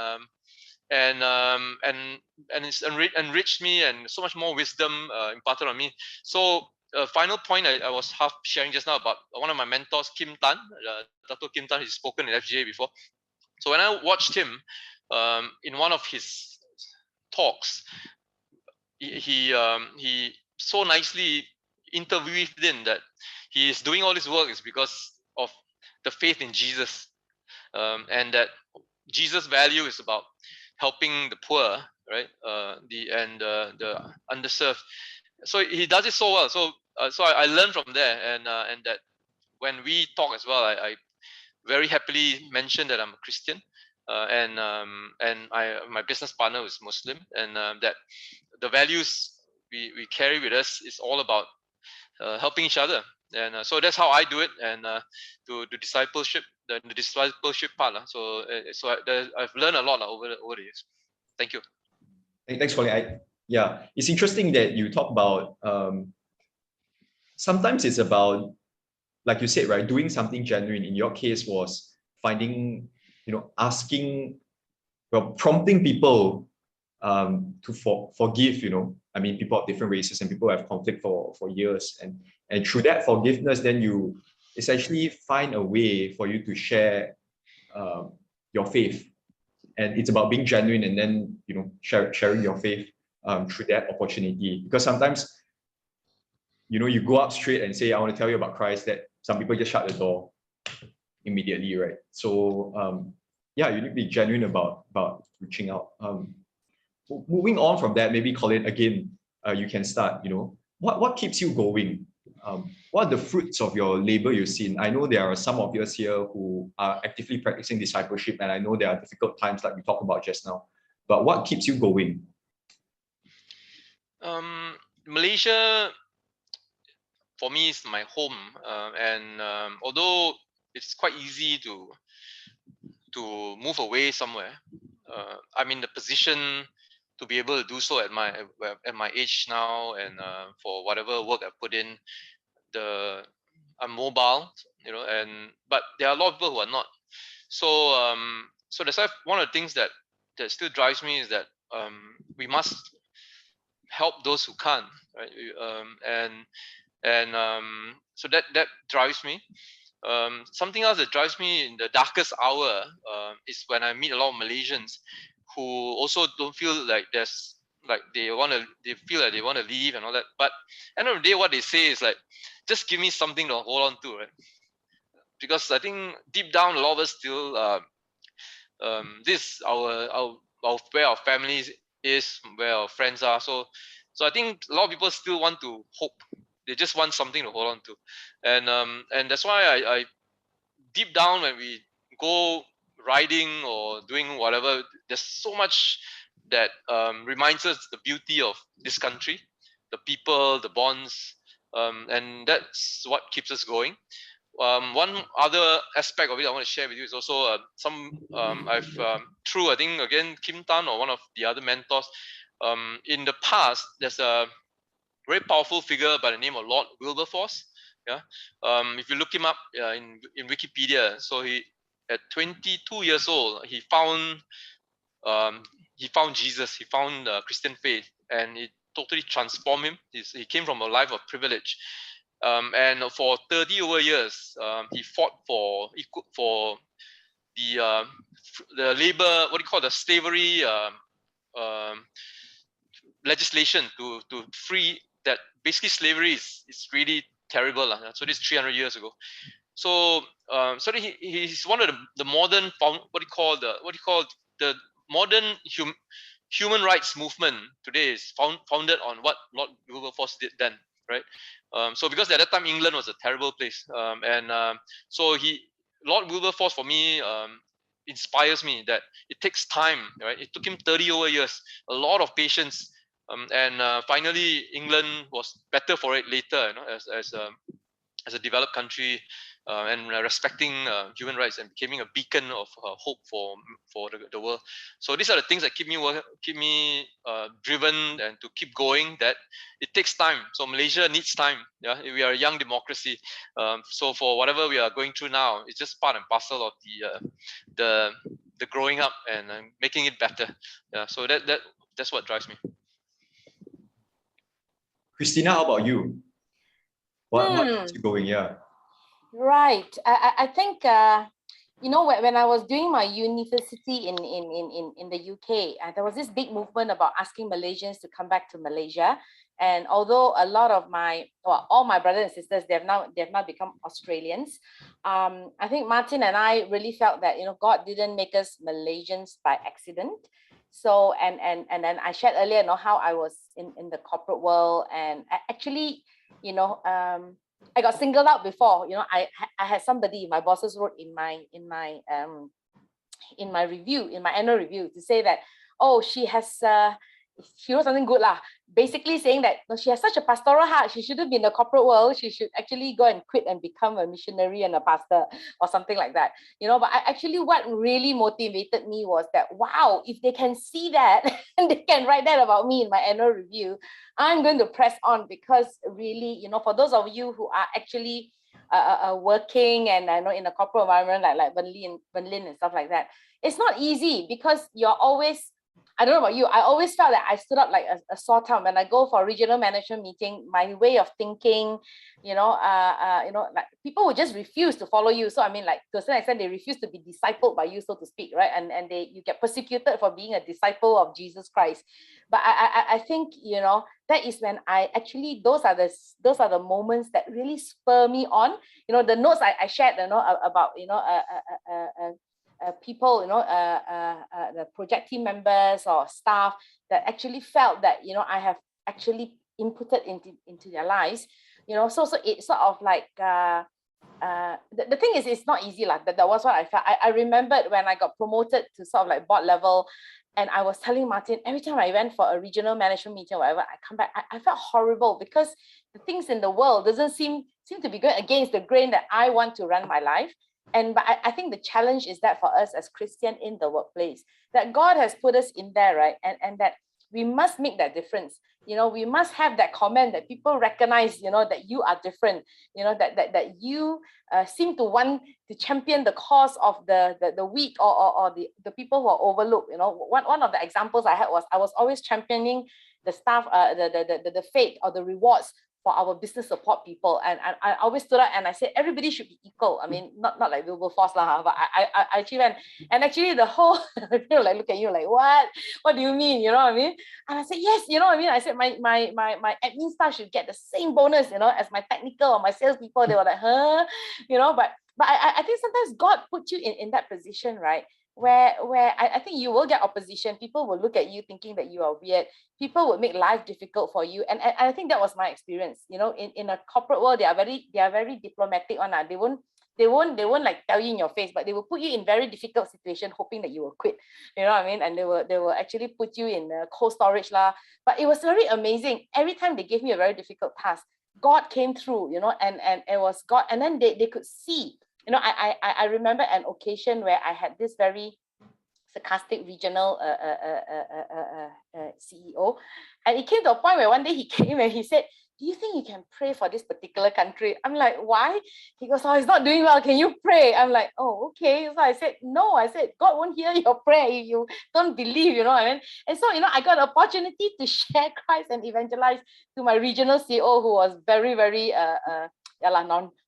it's enriched me, and so much more wisdom imparted on me. So final point I was half sharing just now about one of my mentors, Kim Tan, Dato Kim Tan. He's spoken in FGA before. So when I watched him in one of his talks, he so nicely interweaved in that he is doing all this work is because of the faith in Jesus, and that Jesus' value is about helping the poor, right? The underserved. So he does it so well. So I learned from there, and that when we talk as well, I very happily mentioned that I'm a Christian, and my business partner is Muslim, and that the values we carry with us is all about helping each other. And so that's how I do it, and to discipleship, the discipleship part. So I've learned a lot over the years. Thank you. Thanks, Colin. Yeah, it's interesting that you talk about sometimes it's about, like you said, right, doing something genuine. In your case was finding, asking, prompting people to forgive, I mean, people of different races and people who have conflict for years. And through that forgiveness, then you essentially find a way for you to share your faith. And it's about being genuine, and then, sharing your faith through that opportunity. Because sometimes, you go up straight and say, I want to tell you about Christ, that some people just shut the door immediately, right? So yeah, you need to be genuine about reaching out. Moving on from that, maybe Colin, again, you can start. What keeps you going? What are the fruits of your labor you've seen? I know there are some of us here who are actively practicing discipleship, and I know there are difficult times like we talked about just now. But what keeps you going? Malaysia, for me, is my home, and although it's quite easy to move away somewhere, I'm in the position to be able to do so at my age now, and for whatever work I put in, I'm mobile, but there are a lot of people who are not. So so that's why one of the things that still drives me is that we must help those who can't, right? So that drives me. Something else that drives me in the darkest hour is when I meet a lot of Malaysians who also don't feel like they feel like they want to leave and all that. But end of the day, what they say is like, just give me something to hold on to, right? Because I think deep down, a lot of us still this our where our families is, where our friends are. So I think a lot of people still want to hope. They just want something to hold on to, and that's why I deep down, when we go riding or doing whatever, there's so much that reminds us the beauty of this country, the people, the bonds, and that's what keeps us going. One other aspect of it I want to share with you is also through, I think, again, Kim Tan or one of the other mentors, in the past, there's a very powerful figure by the name of Lord Wilberforce. Yeah, if you look him up in Wikipedia, so he, at 22 years old, he found Jesus, he found Christian faith, and it totally transformed him. He came from a life of privilege, and for 30 over years, he fought for the labor, what do you call, the slavery legislation to free that. Basically, slavery is really terrible. So this is 300 years ago. So so he's one of the modern what do you call the modern human rights movement today is founded on what Lord Wilberforce did then, right? So because at that time England was a terrible place, so Lord Wilberforce, for me, inspires me that it takes time, right? It took him 30 over years, a lot of patience, and finally England was better for it later, as a developed country, and respecting human rights and becoming a beacon of hope for the world. So these are the things that keep me driven and to keep going. That it takes time. So Malaysia needs time. Yeah, we are a young democracy. So for whatever we are going through now, it's just part and parcel of the growing up and making it better. Yeah. So that's what drives me. Christina, how about you? What keeps you going? Yeah. Right. I think when I was doing my university in the UK, there was this big movement about asking Malaysians to come back to Malaysia. And although a lot of all my brothers and sisters, they have now become Australians. I think Martin and I really felt that God didn't make us Malaysians by accident. So and then I shared earlier, how I was in the corporate world, and actually, I got singled out before. I had somebody, my bosses wrote in my review, in my annual review, to say that, oh, she wrote something good lah. Basically saying that she has such a pastoral heart, she shouldn't be in the corporate world. She should actually go and quit and become a missionary and a pastor or something like that. But what really motivated me was that, wow, if they can see that and they can write that about me in my annual review, I'm going to press on, because really, for those of you who are actually working and I know in a corporate environment like Berlin and stuff like that, it's not easy, because you're always, I don't know about you, I always felt that I stood up like a sore thumb when I go for a regional management meeting. My way of thinking, like people would just refuse to follow you. So I mean, like, to a certain extent, they refuse to be discipled by you, so to speak, right? And you get persecuted for being a disciple of Jesus Christ. But I think that is when I actually, those are the moments that really spur me on. The notes I shared, about people, the project team members or staff that actually felt that I have actually inputted into their lives, so it's sort of like the thing is, it's not easy. Like that was what I felt. I remembered when I got promoted to sort of like board level, and I was telling Martin, every time I went for a regional management meeting or whatever, I come back, I felt horrible because the things in the world doesn't seem to be going against the grain that I want to run my life. But I think the challenge is that for us as Christian in the workplace, that God has put us in there, right? And that we must make that difference. We must have that comment that people recognize, that you are different, that you seem to want to champion the cause of the weak or the people who are overlooked. One of the examples I had was I was always championing the staff, the faith or the rewards for our business support people, and I always stood up and I said everybody should be equal. I mean, not like Wilberforce lah, but I actually went, and actually the whole people like look at you like, what do you mean? You know what I mean? And I said, yes, you know what I mean? I said my admin staff should get the same bonus, as my technical or my sales people. They were like, huh? But I think sometimes God put you in that position, right? Where I think you will get opposition. People will look at you thinking that you are weird. People will make life difficult for you. And I think that was my experience. In a corporate world, they are very diplomatic on that. They won't like tell you in your face, but they will put you in very difficult situation, hoping that you will quit. You know what I mean? And they will actually put you in cold storage lah. But it was very amazing. Every time they gave me a very difficult task, God came through, and it was God. And then they could see. I remember an occasion where I had this very sarcastic regional CEO, and it came to a point where one day he came and he said, do you think you can pray for this particular country? I'm like, why? He goes, oh, it's not doing well. Can you pray? I'm like, oh, okay. So I said, no. I said, God won't hear your prayer if you don't believe, you know what I mean? And so, I got an opportunity to share Christ and evangelize to my regional CEO who was very, very,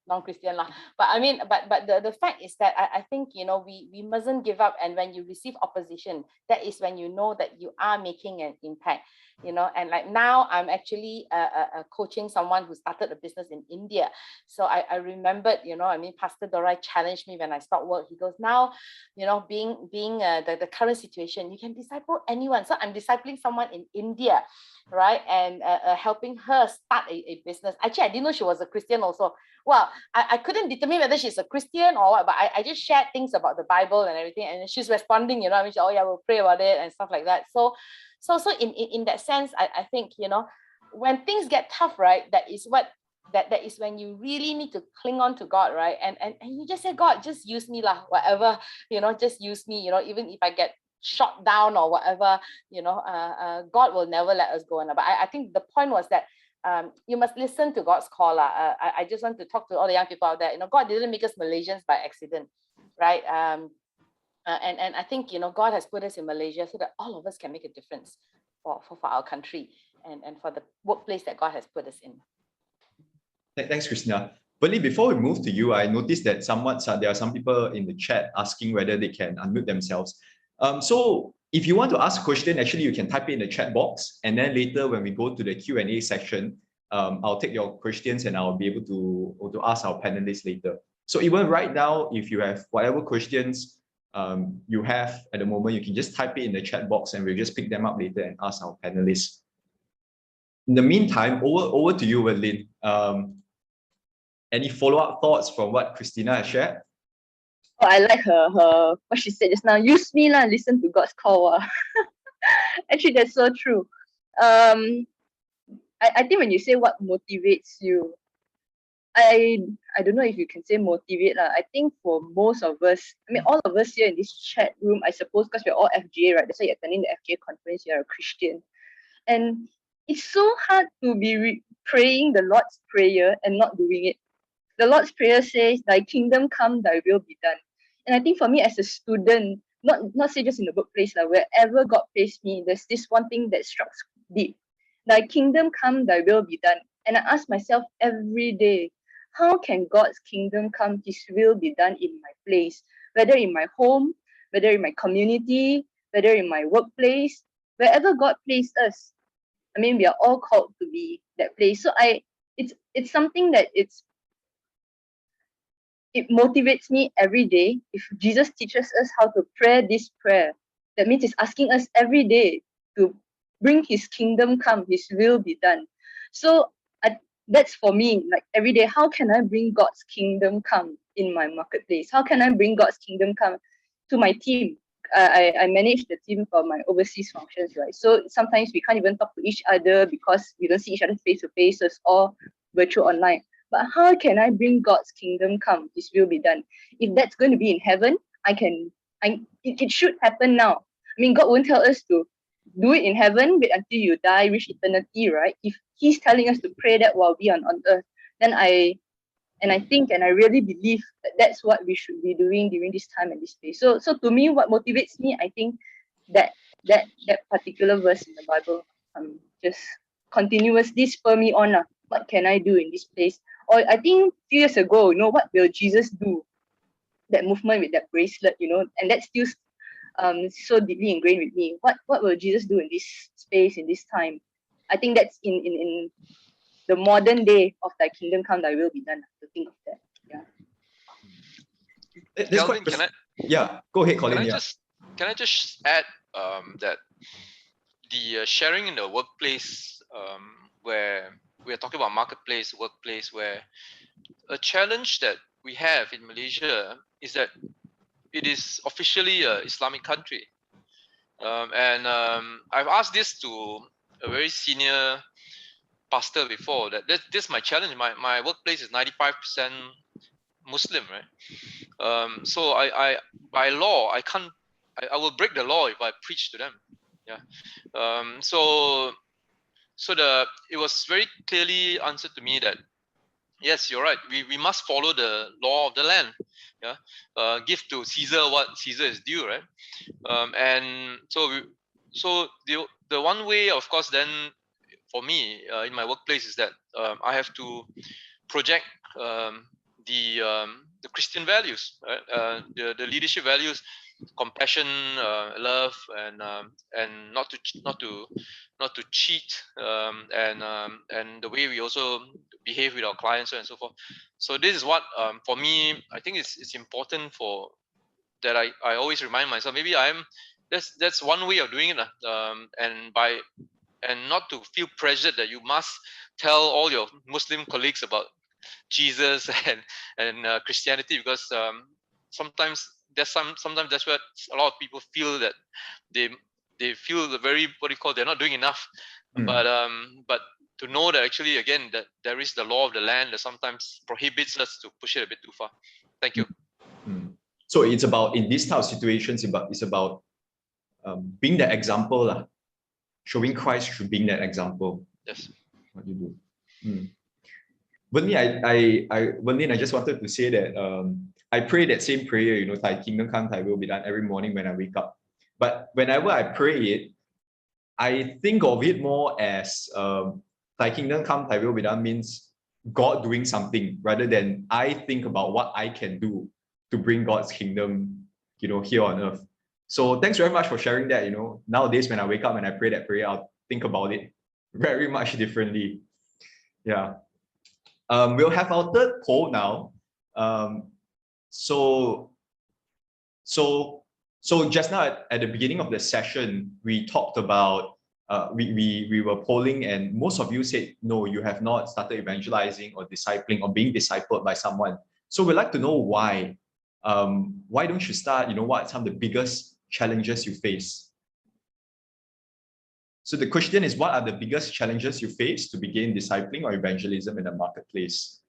non-Christian lah. But I mean, but the fact is that I think, we mustn't give up. And when you receive opposition, that is when you know that you are making an impact. And like now I'm actually coaching someone who started a business in India. So I remembered, Pastor Dorai challenged me when I stopped work. He goes, now, being the current situation, you can disciple anyone. So I'm discipling someone in India, right? And helping her start a business. Actually, I didn't know she was a Christian also. Well, I couldn't determine whether she's a Christian or what, but I just shared things about the Bible and everything. And she's responding, I mean, oh yeah, we'll pray about it and stuff like that. So in that sense, I think, when things get tough, right, that is when you really need to cling on to God, right? And you just say, God, just use me lah, whatever, just use me, even if I get shot down or whatever, God will never let us go. But I think the point was that you must listen to God's call. I just want to talk to all the young people out there. God didn't make us Malaysians by accident, right? And I think, God has put us in Malaysia so that all of us can make a difference for our country and for the workplace that God has put us in. Thanks, Christina. Bernie, before we move to you, I noticed that there are some people in the chat asking whether they can unmute themselves. So if you want to ask a question, actually you can type it in the chat box, and then later when we go to the Q&A section, I'll take your questions and I'll be able to ask our panelists later. So even right now, if you have whatever questions you have at the moment, you can just type it in the chat box and we'll just pick them up later and ask our panelists. In the meantime, over to you, Lynn. Any follow-up thoughts from what Christina has shared? Oh, I like her what she said just now. Use me lah, listen to God's call. Actually, that's so true. I think when you say what motivates you, I don't know if you can say motivate lah. I think for most of us, I mean all of us here in this chat room, I suppose because we're all FGA, right? That's why you're attending the FGA conference, you're a Christian. And it's so hard to be praying the Lord's Prayer and not doing it. The Lord's Prayer says, thy kingdom come, thy will be done. And I think for me as a student, not say just in the workplace, wherever God placed me, there's this one thing that strikes deep. Thy kingdom come, thy will be done. And I ask myself every day, how can God's kingdom come, his will be done in my place? Whether in my home, whether in my community, whether in my workplace, wherever God placed us. I mean, we are all called to be that place. So it's something that it motivates me every day. If Jesus teaches us how to pray this prayer, that means it's asking us every day to bring his kingdom come, his will be done. So that's for me, like every day, how can I bring God's kingdom come in my marketplace? How can I bring God's kingdom come to my team? I manage the team for my overseas functions, right? So sometimes we can't even talk to each other because we don't see each other face to face, so it's all virtual online. But how can I bring God's kingdom come? His will be done. If that's going to be in heaven, it should happen now. I mean, God won't tell us to do it in heaven, wait until you die, reach eternity, right? If He's telling us to pray that while we are on earth, then I think and I really believe that that's what we should be doing during this time and this place. So to me, what motivates me, I think that particular verse in the Bible, just continuously spur me on. What can I do in this place? Or I think a few years ago, what will Jesus do? That movement with that bracelet, and that's still so deeply ingrained with me. What will Jesus do in this space, in this time? I think that's in the modern day of thy kingdom come, thy will be done. To think of that. Yeah. Kelvin, can I? Yeah, go ahead, Colin. Can I just add that the sharing in the workplace, where we are talking about marketplace, workplace, where a challenge that we have in Malaysia is that it is officially an Islamic country, and I've asked this to a very senior pastor before, that this is my challenge. My workplace is 95% Muslim, right? So I by law I will break the law if I preach to them. Yeah. So it was very clearly answered to me that yes, you're right. We must follow the law of the land. Yeah. Give to Caesar what Caesar is due, right? And so the one way, of course, then for me in my workplace is that I have to project the Christian values, right? The leadership values, compassion, love, and not to cheat, and the way we also behave with our clients and so forth. So this is what for me, I think it's important for that. I always remind myself, maybe that's one way of doing it, and not to feel pressured that you must tell all your Muslim colleagues about Jesus and Christianity, because sometimes that's what a lot of people feel, that they feel they're not doing enough. But to know that actually, again, that there is the law of the land that sometimes prohibits us to push it a bit too far. Thank you. So it's about, in these type of situations, it's about being the example, showing Christ through being that example. Yes. What you do. Verlene, I just wanted to say that I pray that same prayer, Thy kingdom come, Thy will be done, every morning when I wake up. But whenever I pray it, I think of it more as Thy kingdom come, Thy will be done means God doing something, rather than I think about what I can do to bring God's kingdom, here on earth. So thanks very much for sharing that. Nowadays when I wake up and I pray that prayer, I'll think about it very much differently. Yeah. We'll have our third poll now. So just now at the beginning of the session, we talked about we were polling, and most of you said no, you have not started evangelizing or discipling or being discipled by someone. So we'd like to know why. Why don't you start? What are some of the biggest challenges you face? So the question is, what are the biggest challenges you face to begin discipling or evangelism in the marketplace?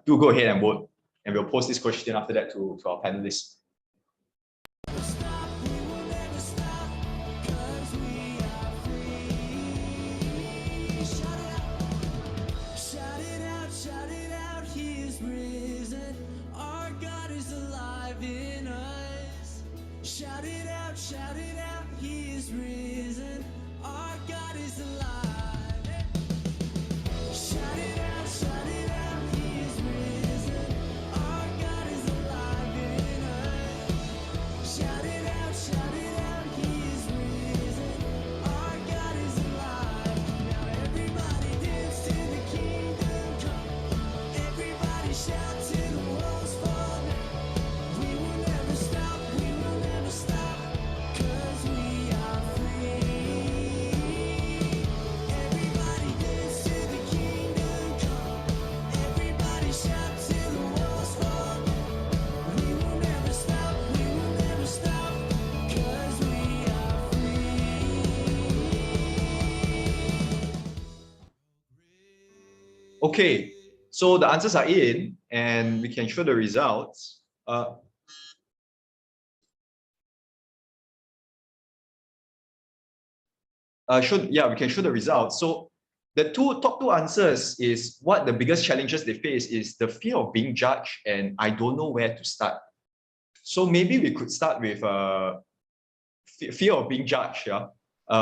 Do go ahead and vote, and we'll post this question after that to our panelists. Shout it out, He is risen. Our God is alive. Shout it out, He is risen. Our God is alive in us. Shout it out, He is risen. Our God is alive. Now everybody dance to the kingdom come. Everybody shout till the walls fall down. We will never stop, we will never stop, 'cause we are free. Okay, so the answers are in, and we can show the results. We can show the results. So the top two answers is what the biggest challenges they face is the fear of being judged, and I don't know where to start. So maybe we could start with fear of being judged. Yeah,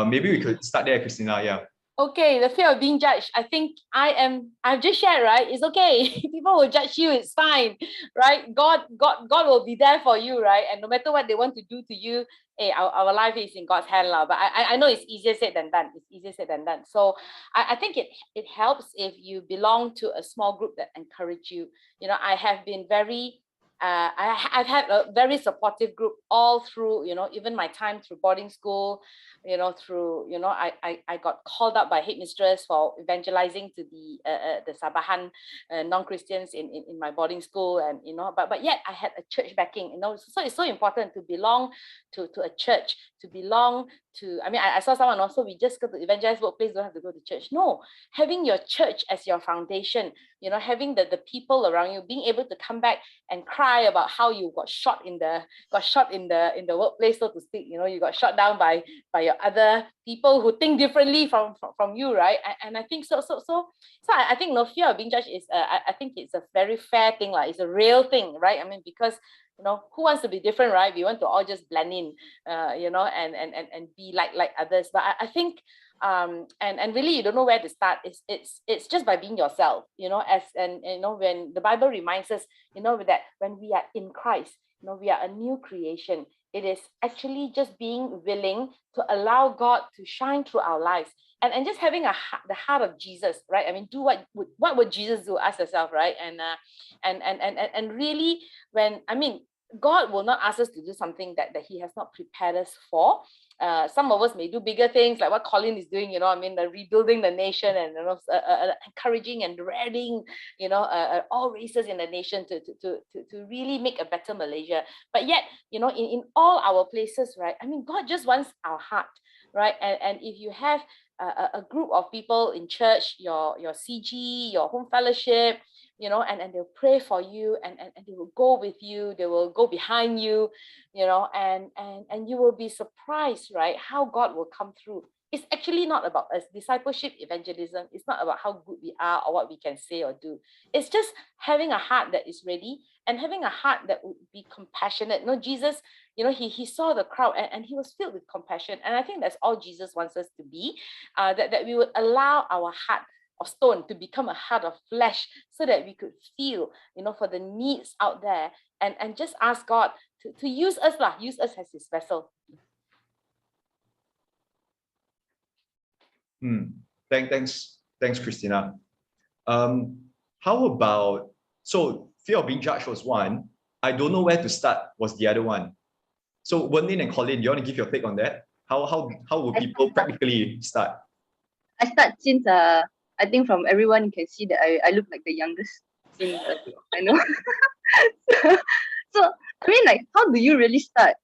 maybe we could start there, Christina. Yeah. Okay, the fear of being judged. I think I've just shared, right? It's okay. People will judge you, it's fine, right? God will be there for you, right? And no matter what they want to do to you, hey, our life is in God's hand. But I know it's easier said than done. It's easier said than done. So I think it helps if you belong to a small group that encourage you. You know, I have been very I've had a very supportive group all through, you know, even my time through boarding school, you know, through, you know, I got called up by headmistress for evangelizing to the Sabahan non-Christians in my boarding school, and you know, but yet I had a church backing, you know, so it's so important to belong to a church, to belong to, I mean, I saw someone also, we just go to evangelize workplace, don't have to go to church. No, having your church as your foundation, you know, having the people around you, being able to come back and cry about how you got shot in the workplace, so to speak. You know, you got shot down by your other people who think differently from you, right? And I think so I think no fear of being judged is I think it's a very fair thing, like it's a real thing, right? I mean, because you know, who wants to be different, right? We want to all just blend in, you know, and be like others. But I think and really you don't know where to start. It's just by being yourself, you know, and you know, when the Bible reminds us, you know, that when we are in Christ, you know, we are a new creation. It is actually just being willing to allow God to shine through our lives, and just having the heart of Jesus, right? I mean, do what would Jesus do? Ask yourself, right? And really, when I mean, God will not ask us to do something that He has not prepared us for. Some of us may do bigger things like what Colin is doing, you know, I mean, the rebuilding the nation, and you know, encouraging and rallying, you know, all races in the nation to really make a better Malaysia. But yet, you know, in all our places, right? I mean, God just wants our heart, right? And if you have a group of people in church, your CG, your home fellowship, you know, and they'll pray for you, and they will go with you, they will go behind you, you know, and you will be surprised, right, how God will come through. It's actually not about us. Discipleship, evangelism, it's not about how good we are or what we can say or do. It's just having a heart that is ready, and having a heart that would be compassionate. You know, Jesus, you know, he saw the crowd, and he was filled with compassion. And I think that's all Jesus wants us to be, that we would allow our heart of stone to become a heart of flesh, so that we could feel, you know, for the needs out there, and just ask God to use us as His vessel. Thanks, Christina. How about, so fear of being judged was one. I don't know where to start was the other one. So Wenlin and Colin, do you want to give your take on that? How will people practically start? I start since I think from everyone you can see that I look like the youngest. Since I know. So I mean, like, how do you really start?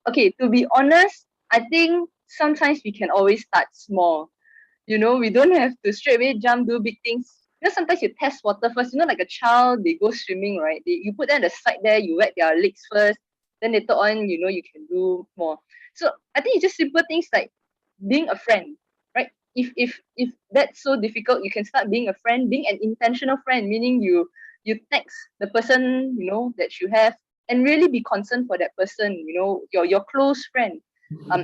Okay, to be honest, I think sometimes we can always start small. You know, we don't have to straight away jump, do big things. You know, sometimes you test water first. You know, like a child, they go swimming, right? You put them at the side there, you wet their legs first, then later on, you know, you can do more. So I think it's just simple things like being a friend, right? If that's so difficult, you can start being a friend, being an intentional friend, meaning you text the person, you know, that you have, and really be concerned for that person, you know, your close friend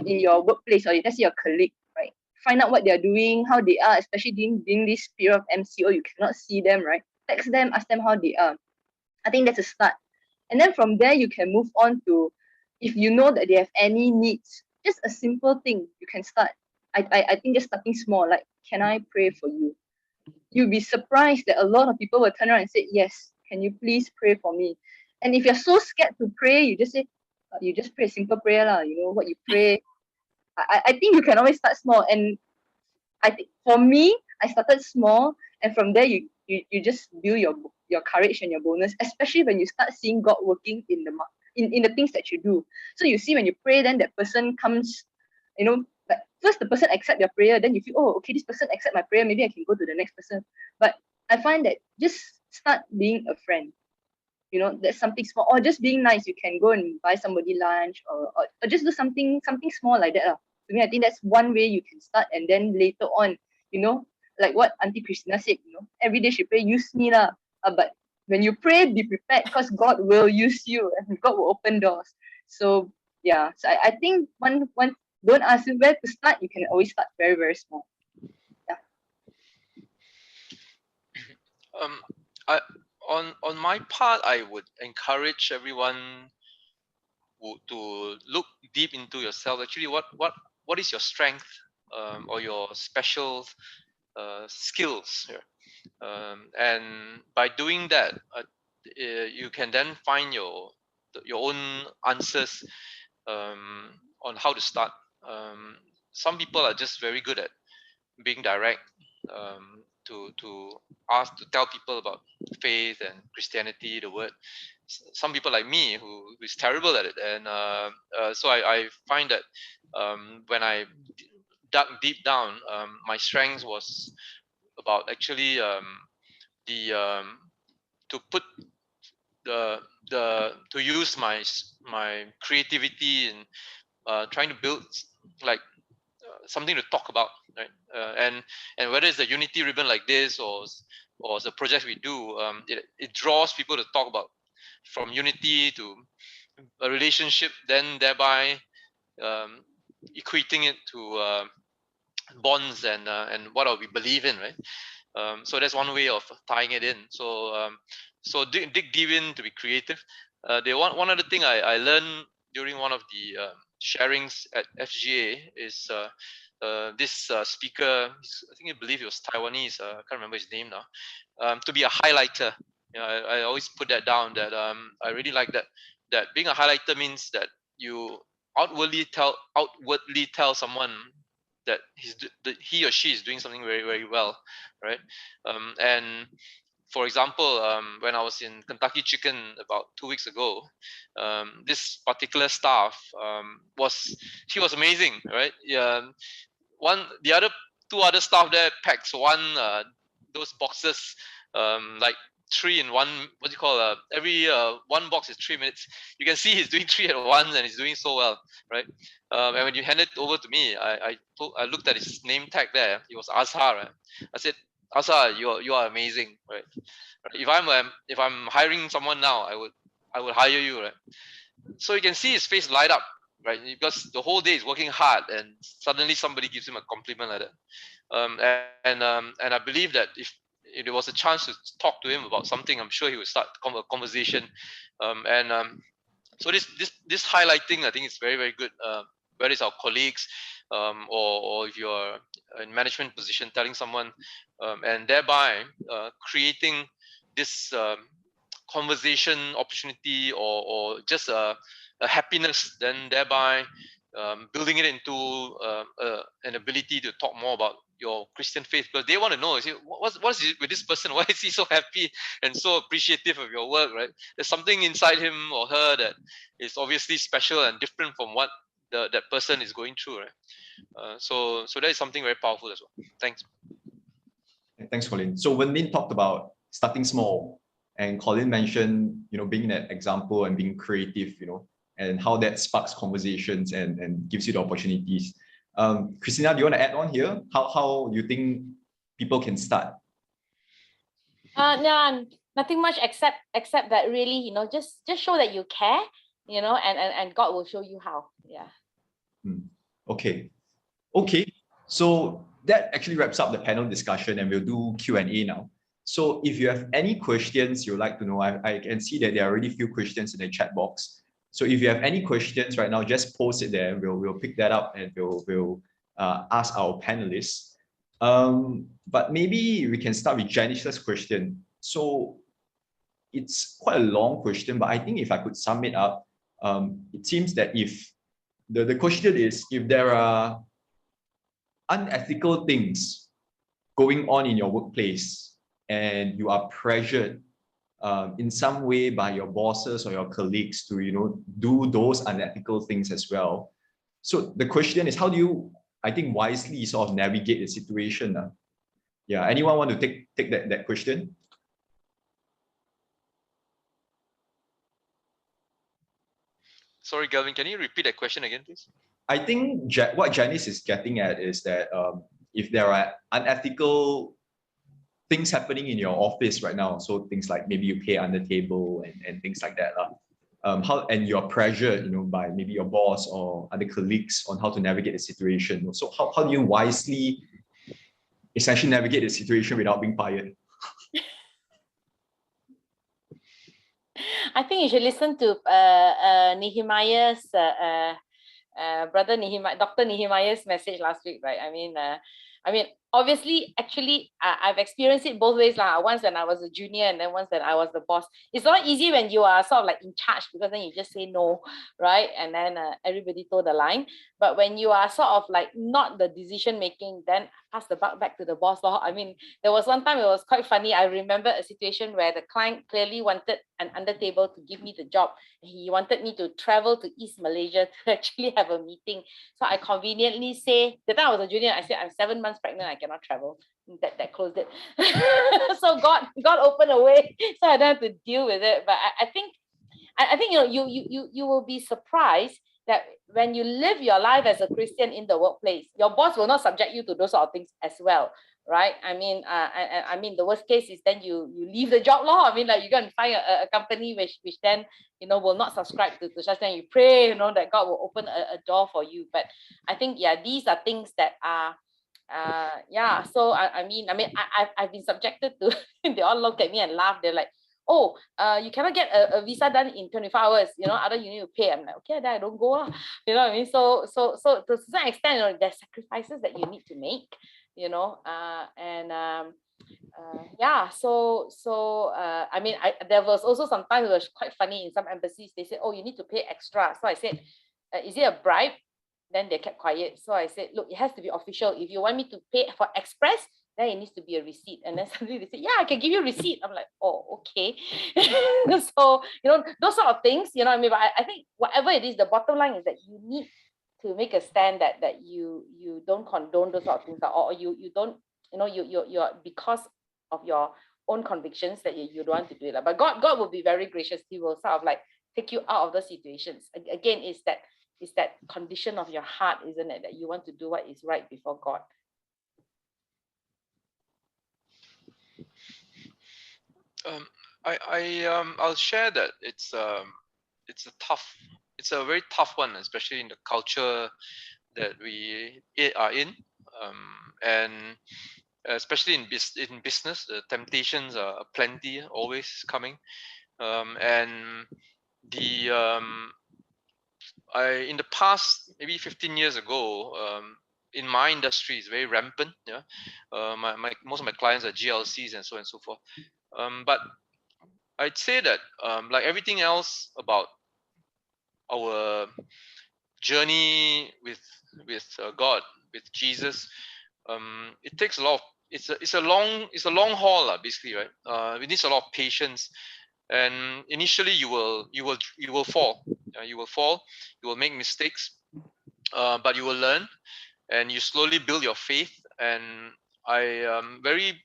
in your workplace, or let's say your colleague, right? Find out what they're doing, how they are, especially during this period of MCO, you cannot see them, right? Text them, ask them how they are. I think that's a start. And then from there, you can move on to, if you know that they have any needs, just a simple thing you can start. I think just starting small, like, can I pray for you? You'll be surprised that a lot of people will turn around and say, yes, can you please pray for me? And if you're so scared to pray, you just say, you just pray a simple prayer, lah. You know what you pray. I think you can always start small. And I think for me, I started small, and from there you just build your courage and your boldness, especially when you start seeing God working in the things that you do. So you see, when you pray, then that person comes, you know, like first the person accept your prayer, then you feel, oh, okay, this person accept my prayer, maybe I can go to the next person. But I find that just start being a friend. You know, that's something small, or just being nice. You can go and buy somebody lunch, or just do something small like that. To me, I think that's one way you can start, and then later on, you know, like what Auntie Christina said, you know, every day she pray, use me lah. But when you pray, be prepared, because God will use you and God will open doors. So yeah, so I think one don't ask you where to start. You can always start very, very small. Yeah. I on my part, I would encourage everyone to look deep into yourself. Actually, what is your strength, or your special skills here? And by doing that, you can then find your own answers on how to start. Some people are just very good at being direct, to ask, to tell people about faith and Christianity, the word. Some people like me who is terrible at it, and so I find that when I dug deep down, my strength was about actually to put to use my creativity in trying to build like something to talk about, right? And whether it's a unity ribbon like this, or the projects we do, it draws people to talk about, from unity to a relationship, then thereby equating it to bonds and what we believe in, right? So that's one way of tying it in. So dig deep in to be creative. One other thing I learned during one of the sharings at FGA is this speaker, I think I believe he was Taiwanese, I can't remember his name now, to be a highlighter. You know, I always put that down, that I really like that being a highlighter means that you outwardly tell someone that he or she is doing something very, very well, right? And for example, when I was in Kentucky Chicken about 2 weeks ago, this particular staff was amazing, right? Yeah, the other two other staff there packs those boxes, like 3 in 1. What do you call every one box is 3 minutes. You can see he's doing 3 at once, and he's doing so well, right? And when you hand it over to me, I looked at his name tag there. It was Azhar. Right? I said, Azhar, you are amazing, right? If I'm hiring someone now, I would hire you, right? So you can see his face light up, right? Because the whole day he's working hard, and suddenly somebody gives him a compliment like that. And I believe that if there was a chance to talk to him about something, I'm sure he would start a conversation. So this highlighting, I think, is very, very good. Whether it's our colleagues, or if you're in management position, telling someone, and thereby creating this conversation opportunity, or just a happiness, then thereby building it into an ability to talk more about your Christian faith, because they want to know, what's it with this person? Why is he so happy and so appreciative of your work, right? There's something inside him or her that is obviously special and different from what that person is going through, right? So that is something very powerful as well. Thanks. Thanks, Colin. So when Lin talked about starting small, and Colin mentioned, being an example and being creative, and how that sparks conversations and gives you the opportunities. Christina, do you want to add on here? How you think people can start? No, nothing much except that really, just show that you care, and God will show you how. Yeah. Okay. So that actually wraps up the panel discussion, and we'll do Q&A now. So if you have any questions you'd like to know, I can see that there are already a few questions in the chat box. So if you have any questions right now, just post it there. We'll pick that up, and we'll ask our panelists. But maybe we can start with Janice's question. So it's quite a long question, but I think if I could sum it up, it seems that if the question is, if there are unethical things going on in your workplace, and you are pressured in some way by your bosses or your colleagues to do those unethical things as well. So the question is, how do you, I think, wisely sort of navigate the situation? Yeah, anyone want to take that question? Sorry, Galvin, can you repeat that question again, please? I think what Janice is getting at is that if there are unethical things happening in your office right now, so things like maybe you pay under table and things like that, how and you're pressured, by maybe your boss or other colleagues on how to navigate the situation. So how do you wisely essentially navigate the situation without being fired? I think you should listen to Nehemiah's brother Nehemiah, Dr. Nehemiah's message last week, right? I mean, obviously, actually, I've experienced it both ways. Once when I was a junior and then once when I was the boss. It's not easy when you are sort of like in charge, because then you just say no, right? And then everybody toe the line. But when you are sort of like not the decision making, then pass the buck back to the boss. I mean, there was one time it was quite funny. I remember a situation where the client clearly wanted an under table to give me the job. He wanted me to travel to East Malaysia to actually have a meeting. So I conveniently say, the time I was a junior, I said, I'm 7 months pregnant, I cannot travel. That closed it. So God opened a way, so I don't have to deal with it. But I think you will be surprised that when you live your life as a Christian in the workplace, your boss will not subject you to those sort of things as well, right? I mean, the worst case is then you leave the job law. I mean, like you go and find a company which then will not subscribe to such thing. You pray, that God will open a door for you. But I think these are things that are so I've been subjected to. They all look at me and laugh. They're like, oh, you cannot get a visa done in 24 hours, other you need to pay. I'm like, okay, then I don't go. You know what I mean? So to some extent, there's sacrifices that you need to make, there was also sometimes it was quite funny in some embassies. They said, oh, you need to pay extra. So I said, is it a bribe? Then they kept quiet. So I said, look, it has to be official. If you want me to pay for express, then it needs to be a receipt. And then suddenly they say, yeah, I can give you a receipt. I'm like, oh, okay. So, those sort of things, what I mean? But I think whatever it is, the bottom line is that you need to make a stand that you don't condone those sort of things, or you don't, you're because of your own convictions that you don't want to do it. But God will be very gracious. He will sort of like take you out of those situations. Again, it's that condition of your heart, isn't it? That you want to do what is right before God. I'll share that it's a very tough one, especially in the culture that we are in, and especially in business, the temptations are plenty, always coming, and in the past, maybe 15 years ago, in my industry, is very rampant. Yeah, most of my clients are GLCs and so on and so forth. But I'd say that like everything else about our journey with God, with Jesus, it takes a lot of, it's a long haul, basically, right? It needs a lot of patience, and initially you will fall, you will make mistakes, but you will learn, and you slowly build your faith. And I am very,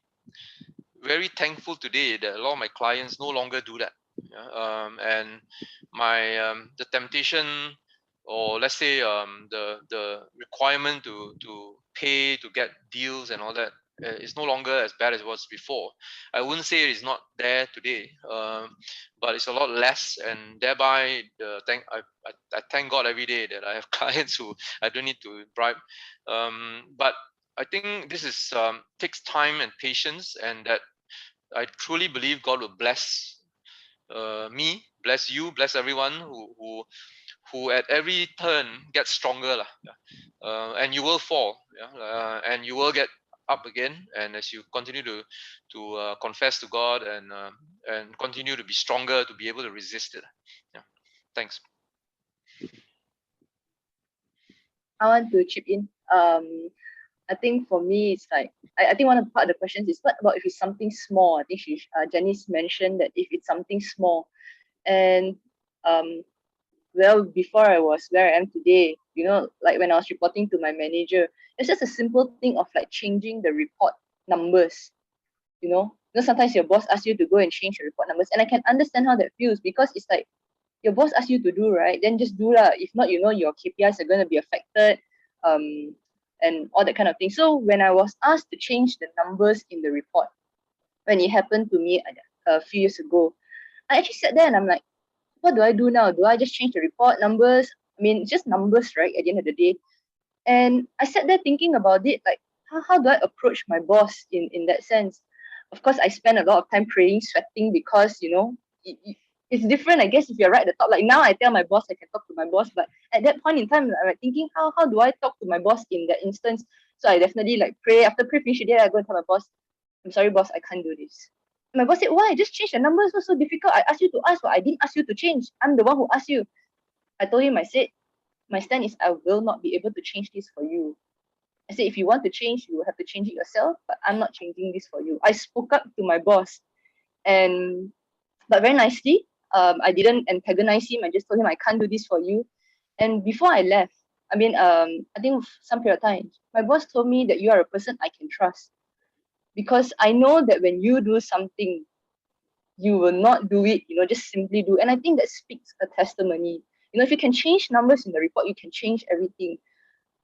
very thankful today that a lot of my clients no longer do that. And my the temptation, or let's say the requirement to pay to get deals and all that, is no longer as bad as it was before. I wouldn't say it's not there today, but it's a lot less, and thereby I thank God every day that I have clients who I don't need to bribe. But I think this is takes time and patience, and that I truly believe God will bless me, bless you, bless everyone who at every turn gets stronger, and you will fall, and you will get up again, and as you continue to confess to God and continue to be stronger, to be able to resist it. Yeah, thanks. I want to chip in. I think for me, it's like, I think one of part of the questions is, what about if it's something small? I think Janice mentioned that if it's something small, and well, before I was where I am today, like when I was reporting to my manager, it's just a simple thing of like changing the report numbers. Sometimes your boss asks you to go and change your report numbers, and I can understand how that feels, because it's like your boss asks you to do, right? Then just do lah. If not, your KPIs are going to be affected, and all that kind of thing. So when I was asked to change the numbers in the report, when it happened to me a few years ago, I actually sat there and I'm like, what do I do now? Do I just change the report numbers? I mean, it's just numbers, right? At the end of the day. And I sat there thinking about it, like, how do I approach my boss in that sense? Of course, I spend a lot of time praying, sweating, because, it's different, I guess, if you're right at the top. Like now, I tell my boss, I can talk to my boss. But at that point in time, I'm like thinking, how do I talk to my boss in that instance? So I definitely pray. After pray finish the day, I go and tell my boss, I'm sorry, boss, I can't do this. My boss said, why? Just change the numbers. What's so difficult? I asked you to ask, but I didn't ask you to change. I'm the one who asked you. I told him, I said, my stand is I will not be able to change this for you. I said, if you want to change, you will have to change it yourself, but I'm not changing this for you. I spoke up to my boss, but very nicely. I didn't antagonize him. I just told him I can't do this for you. And before I left, I think some period of time, my boss told me that you are a person I can trust, because I know that when you do something, you will not do it, just simply do. And I think that speaks a testimony. If you can change numbers in the report, you can change everything.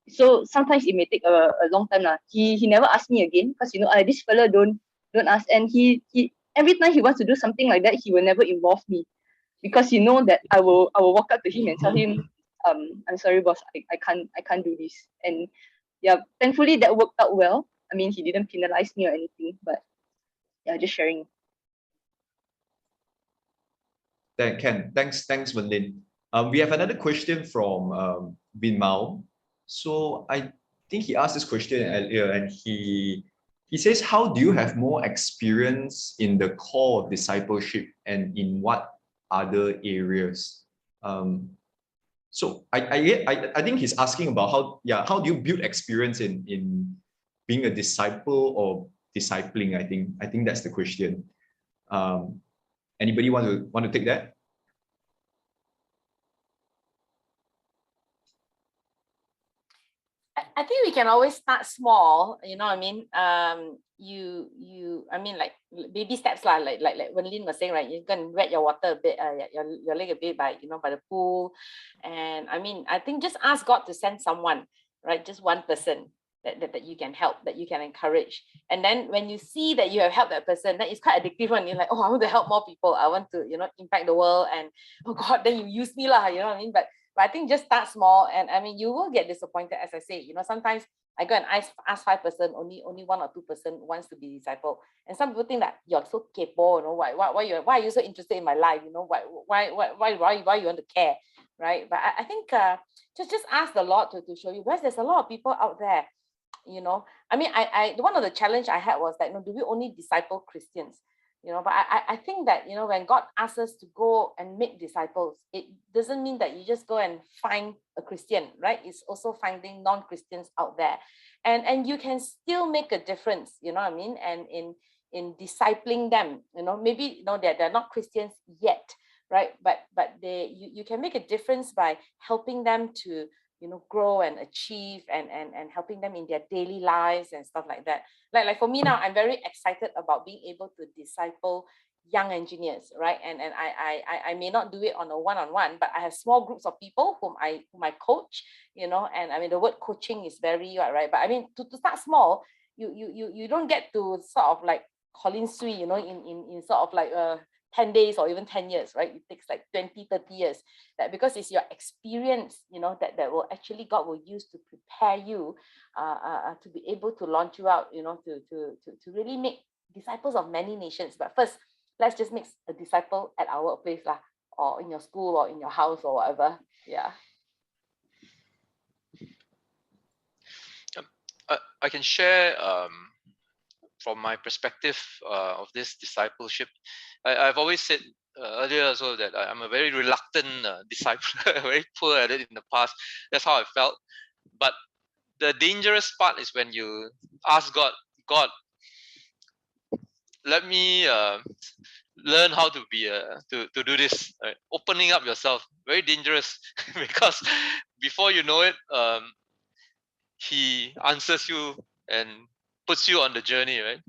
So sometimes it may take a long time. He never asked me again, because this fella don't ask. And he every time he wants to do something like that, he will never involve me, because that I will walk up to him and tell him, I'm sorry, boss, I can't do this. And yeah, thankfully that worked out well. I mean, he didn't penalize me or anything, but yeah, just sharing. Thanks, Wenlin. We have another question from Bin Mao. So I think he asked this question earlier, and he says, how do you have more experience in the core of discipleship, and in what other areas? So I think he's asking about how do you build experience in being a disciple or discipling? I think that's the question. Anybody want to take that? I think we can always start small, you know what I mean? I mean, like baby steps lah, like when Lynn was saying, right? You can wet your water a bit, your leg a bit by the pool. And I mean, I think just ask God to send someone, right? Just one person that you can help, that you can encourage. And then when you see that you have helped that person, then it's quite addictive when you're like, oh, I want to help more people. I want to, impact the world. And oh God, then you use me lah, you know what I mean? But I think just start small, and I mean, you will get disappointed, as I say. Sometimes I go and ask 5%, only 1 or 2% wants to be discipled, and some people think that you're so capable. Why are you so interested in my life? Why you want to care, right? But I think just ask the Lord to show you, because there's a lot of people out there. I mean, I one of the challenge I had was that, do we only disciple Christians? But I think that, when God asks us to go and make disciples, it doesn't mean that you just go and find a Christian, right? It's also finding non-Christians out there. And you can still make a difference, you know what I mean? And in discipling them, maybe, they're not Christians yet, right? But you can make a difference by helping them to, grow and achieve, and helping them in their daily lives and stuff like that. Like for me now, I'm very excited about being able to disciple young engineers, right? And I may not do it on a one-on-one, but I have small groups of people whom I coach, and I mean, the word coaching is very right. But I mean, to start small, you don't get to sort of like Colin Sui, in sort of like 10 days or even 10 years, right? It takes like 20, 30 years. That because it's your experience, that will actually, God will use to prepare you to be able to launch you out, to really make disciples of many nations. But first, let's just make a disciple at our place lah, or in your school or in your house or whatever. Yeah. I can share from my perspective of this discipleship. I've always said earlier also that I'm a very reluctant discipler, very poor at it in the past. That's how I felt. But the dangerous part is when you ask God, let me learn how to be to do this. Right? Opening up yourself, very dangerous, because before you know it, He answers you and puts you on the journey, right?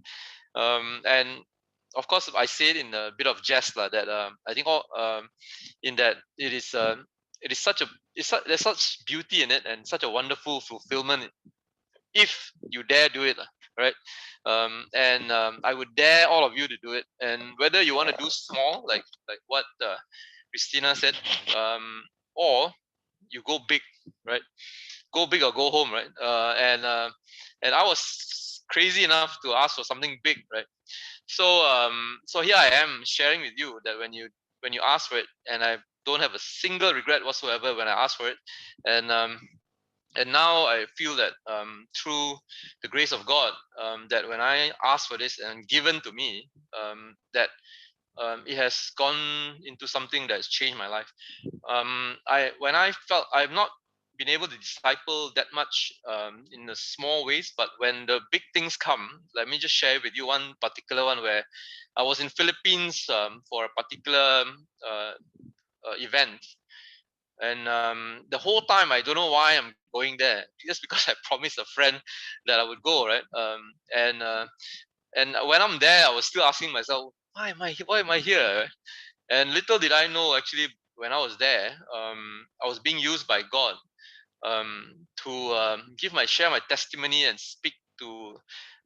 And of course, I say it in a bit of jest that I think in that it is such a there's such beauty in it and such a wonderful fulfillment if you dare do it, right? I would dare all of you to do it, and whether you want to do small, like what Christina said, or you go big, right? Go big or go home, right? And I was crazy enough to ask for something big, right? So here I am sharing with you that when you ask for it, and I don't have a single regret whatsoever when I asked for it, and now I feel that through the grace of God, that when I asked for this and given to me, that it has gone into something that has changed my life. When I felt I've not been able to disciple that much in the small ways, but when the big things come, let me just share with you one particular one where I was in Philippines for a particular event, and the whole time I don't know why I'm going there, just because I promised a friend that I would go, right? And when I'm there, I was still asking myself, why am I here? And little did I know, actually, when I was there, I was being used by God to share my testimony and speak to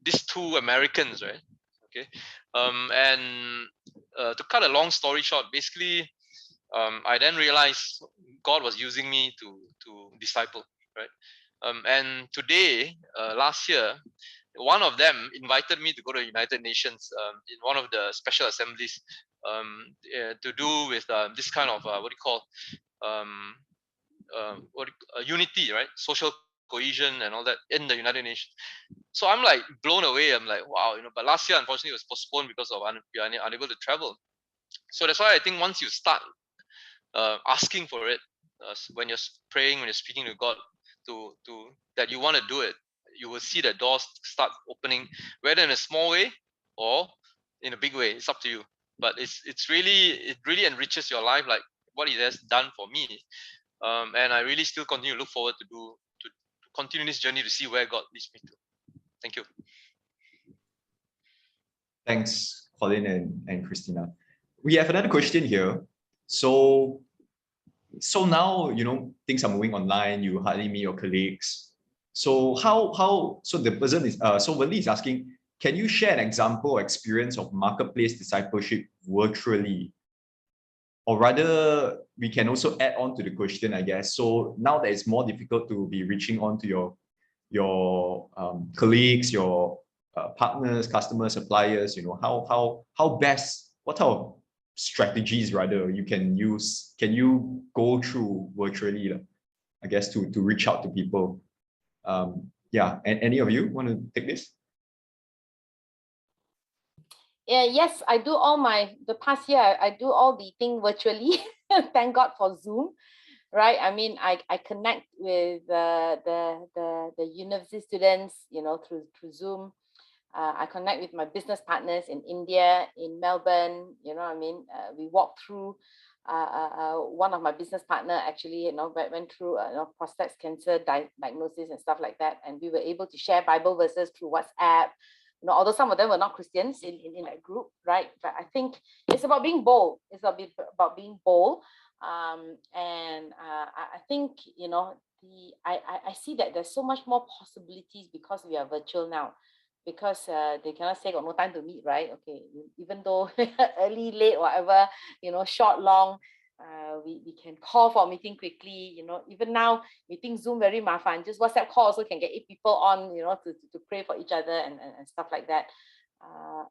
these two Americans, right? Okay, and to cut a long story short, basically, I then realized God was using me to disciple, right? And today, last year, one of them invited me to go to United Nations in one of the special assemblies to do with this kind of what do you call unity, right? Social cohesion and all that in the United Nations. So I'm like blown away. I'm like, wow, But last year, unfortunately, it was postponed because of we are unable to travel. So that's why I think once you start asking for it, when you're praying, when you're speaking to God, to that you want to do it, you will see the doors start opening, whether in a small way or in a big way. It's up to you. But it really enriches your life, like what it has done for me. And I really still continue to look forward to continue this journey to see where God leads me to. Thank you. Thanks, Colin and Christina. We have another question here. So now, things are moving online, you hardly meet your colleagues. So so the person is, so Wenli is asking, can you share an example or experience of marketplace discipleship virtually? Or rather, we can also add on to the question, I guess. So now that it's more difficult to be reaching on to your colleagues, your partners, customers, suppliers, how best, what type of strategies rather you can use, can you go through virtually, I guess, to reach out to people? Yeah, and any of you want to take this? Yes, I do the past year, I do all the thing virtually. Thank God for Zoom, right? I mean, I connect with the university students, through Zoom. I connect with my business partners in India, in Melbourne, we walk through, one of my business partner actually, went through prostate cancer diagnosis and stuff like that. And we were able to share Bible verses through WhatsApp, although some of them were not Christians in that group, right? But I think it's about being bold. It's about being bold. And I think, I see that there's so much more possibilities because we are virtual now. Because they cannot say got no time to meet, right? Okay, even though early, late, whatever, short, long, we can call for a meeting quickly. Even now, meeting Zoom very mafan. Just WhatsApp call also can get 8 people on, to pray for each other and stuff like that.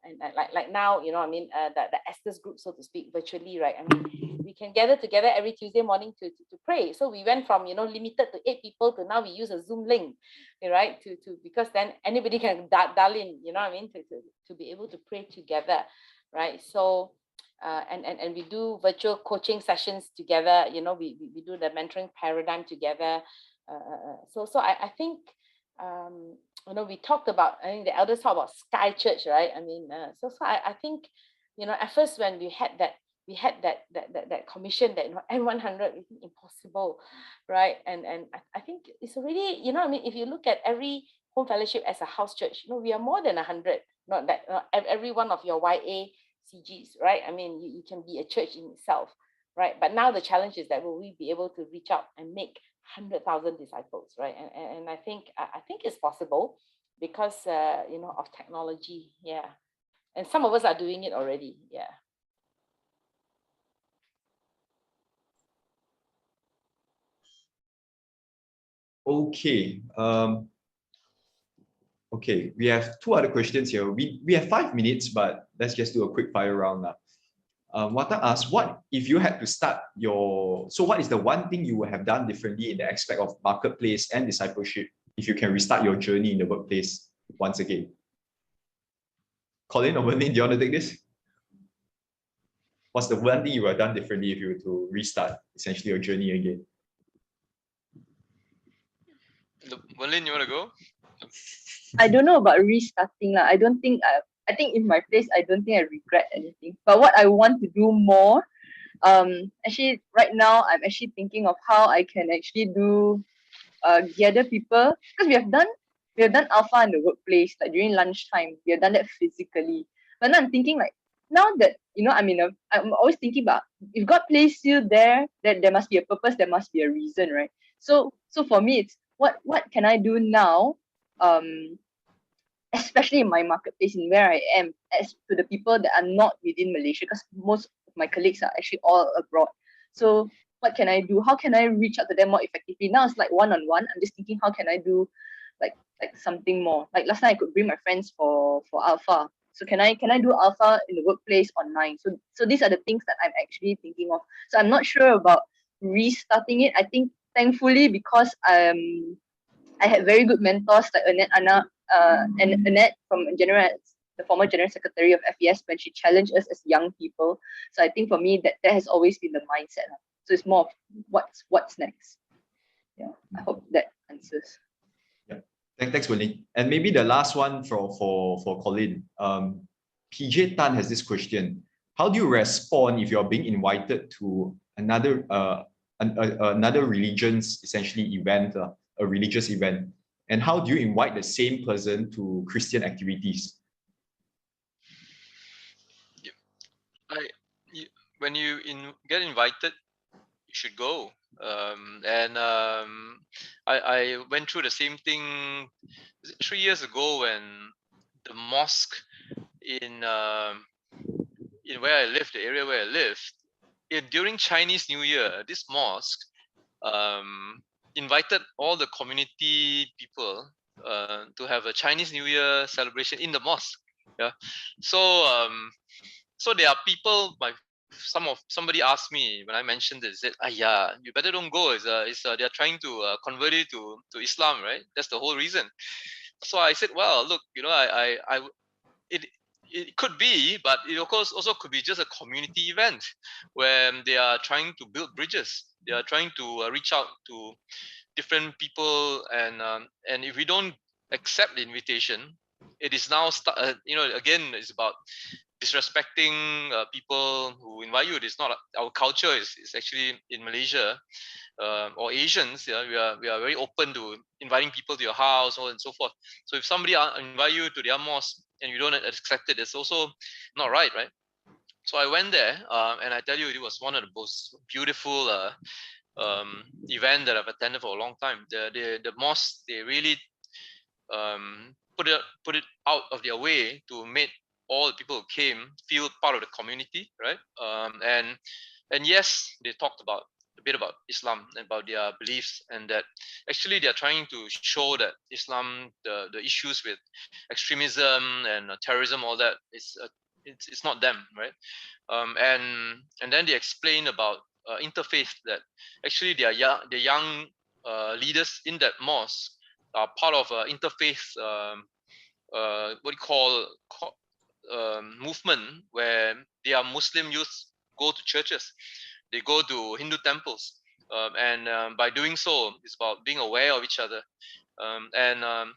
And like now, the Esther's group, so to speak, virtually, right? I mean, we can gather together every Tuesday morning to pray. So we went from limited to 8 people to now we use a Zoom link, right? Because then anybody can dial in, to be able to pray together, right? So and we do virtual coaching sessions together. We do the mentoring paradigm together. So I think we talked about, I think the elders talked about Sky Church, right? I mean, so I think, at first when we had that commission that M100 is impossible, right? And I think it's already, if you look at every Home Fellowship as a house church, we are more than 100. Not that every one of your YA CGs, right? I mean, you can be a church in itself, right? But now the challenge is that will we be able to reach out and make 100,000 disciples, right? And I think it's possible because of technology, yeah. And some of us are doing it already, yeah. Okay. Okay, we have two other questions here. We have 5 minutes, but let's just do a quick fire round now. Wata asks, what if you had to start what is the one thing you would have done differently in the aspect of marketplace and discipleship if you can restart your journey in the workplace once again? Colin or Verlene, do you want to take this? What's the one thing you would have done differently if you were to restart essentially your journey again? Verlene, you want to go? I don't know about restarting. I don't think I think in my place, I don't think I regret anything. But what I want to do more, actually right now I'm actually thinking of how I can actually do gather people, because we have done alpha in the workplace, like during lunchtime. We have done that physically. But now I'm thinking like, now that I'm always thinking about, if God placed you there, that there must be a purpose, there must be a reason, right? So for me, it's what can I do now, especially in my marketplace, in where I am, as to the people that are not within Malaysia, because most of my colleagues are actually all abroad. So what can I do? How can I reach out to them more effectively? Now it's like one-on-one. I'm just thinking, how can I do like something more? Like last time I could bring my friends for alpha. So can I do alpha in the workplace online? So these are the things that I'm actually thinking of. So I'm not sure about restarting it. I think thankfully, because I had very good mentors like Annette Anna and Annette from the former General Secretary of FES, when she challenged us as young people. So I think for me that has always been the mindset. So it's more of what's next. Yeah, I hope that answers. Yeah, thanks, Wendy. And maybe the last one for Colin. PJ Tan has this question: how do you respond if you're being invited to another religion's essentially event, a religious event, and how do you invite the same person to Christian activities? When you get invited, you should go. I went through the same thing 3 years ago when the mosque in where I lived, the area where I lived, during Chinese New Year, this mosque invited all the community people to have a Chinese New Year celebration in the mosque. Yeah, so there are people. Somebody asked me when I mentioned this, said, "Yeah, you better don't go. They're trying to convert you to Islam, right? That's the whole reason." So I said, "Well, look, it could be, but it of course also could be just a community event where they are trying to build bridges. They are trying to reach out to different people, and if we don't accept the invitation, it is now again it's about disrespecting people who invite you. It is not our culture. Is actually in Malaysia or Asians. Yeah, we are very open to inviting people to your house, so on and so forth. So if somebody invite you to their mosque and you don't accept it, it's also not right, right? So I went there, and I tell you, it was one of the most beautiful event that I've attended for a long time. The mosque, they really put it out of their way to make all the people who came feel part of the community, right? And yes, they talked about a bit about Islam and about their beliefs, and that actually they are trying to show that Islam, the issues with extremism and terrorism, all that, it's not them, right? And then they explain about interfaith, that actually they are the young leaders in that mosque are part of interfaith what you call movement, where they are Muslim youth go to churches, they go to Hindu temples, and by doing so, it's about being aware of each other,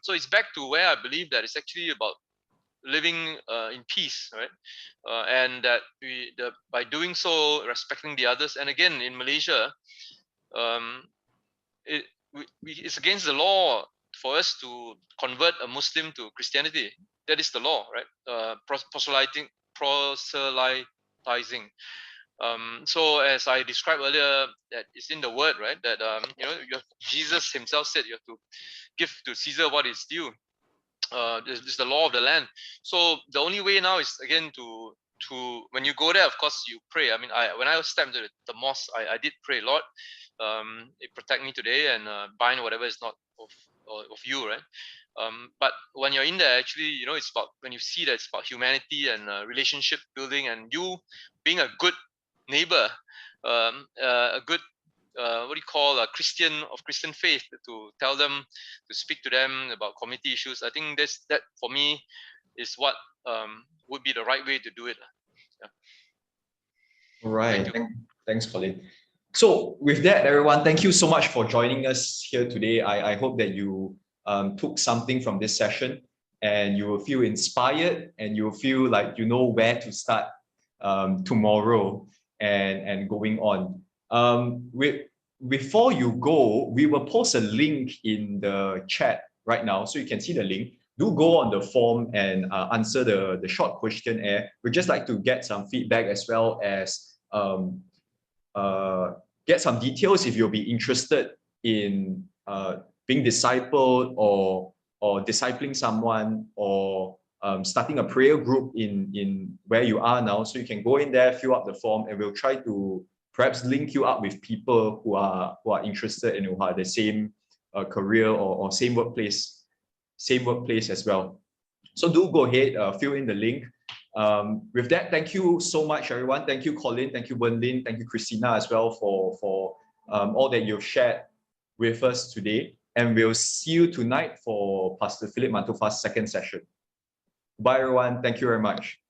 so it's back to where I believe that it's actually about living in peace, right? And that by doing so, respecting the others. And again, in Malaysia, it's against the law for us to convert a Muslim to Christianity. That is the law, right? Proselytizing. So as I described earlier, that is in the word, right? That Jesus himself said you have to give to Caesar what is due. This is the law of the land. So the only way now is again to when you go there, of course you pray. I mean, when I stepped into the mosque, I did pray, Lord, protect me today and bind whatever is not of you, right? But when you're in there, actually, it's about, when you see that it's about humanity and relationship building and you being a good neighbor, a good what do you call a Christian of Christian faith, to tell them, to speak to them about community issues. I think that for me is what would be the right way to do it. Yeah. All right. Thanks, Colin. So with that, everyone, thank you so much for joining us here today. I hope that you took something from this session and you will feel inspired and you will feel like you know where to start tomorrow and going on. Before you go, we will post a link in the chat right now, so you can see the link. Do go on the form and answer the short questionnaire. We'd just like to get some feedback as well as get some details if you'll be interested in being discipled or discipling someone or starting a prayer group in where you are now. So you can go in there, fill out the form, and we'll try to perhaps link you up with people who are interested and who are the same career or same workplace as well. So do go ahead, fill in the link. With that, thank you so much, everyone. Thank you, Colin. Thank you, Wenlin. Thank you, Christina, as well for all that you've shared with us today. And we'll see you tonight for Pastor Philip Mantofa's second session. Bye, everyone. Thank you very much.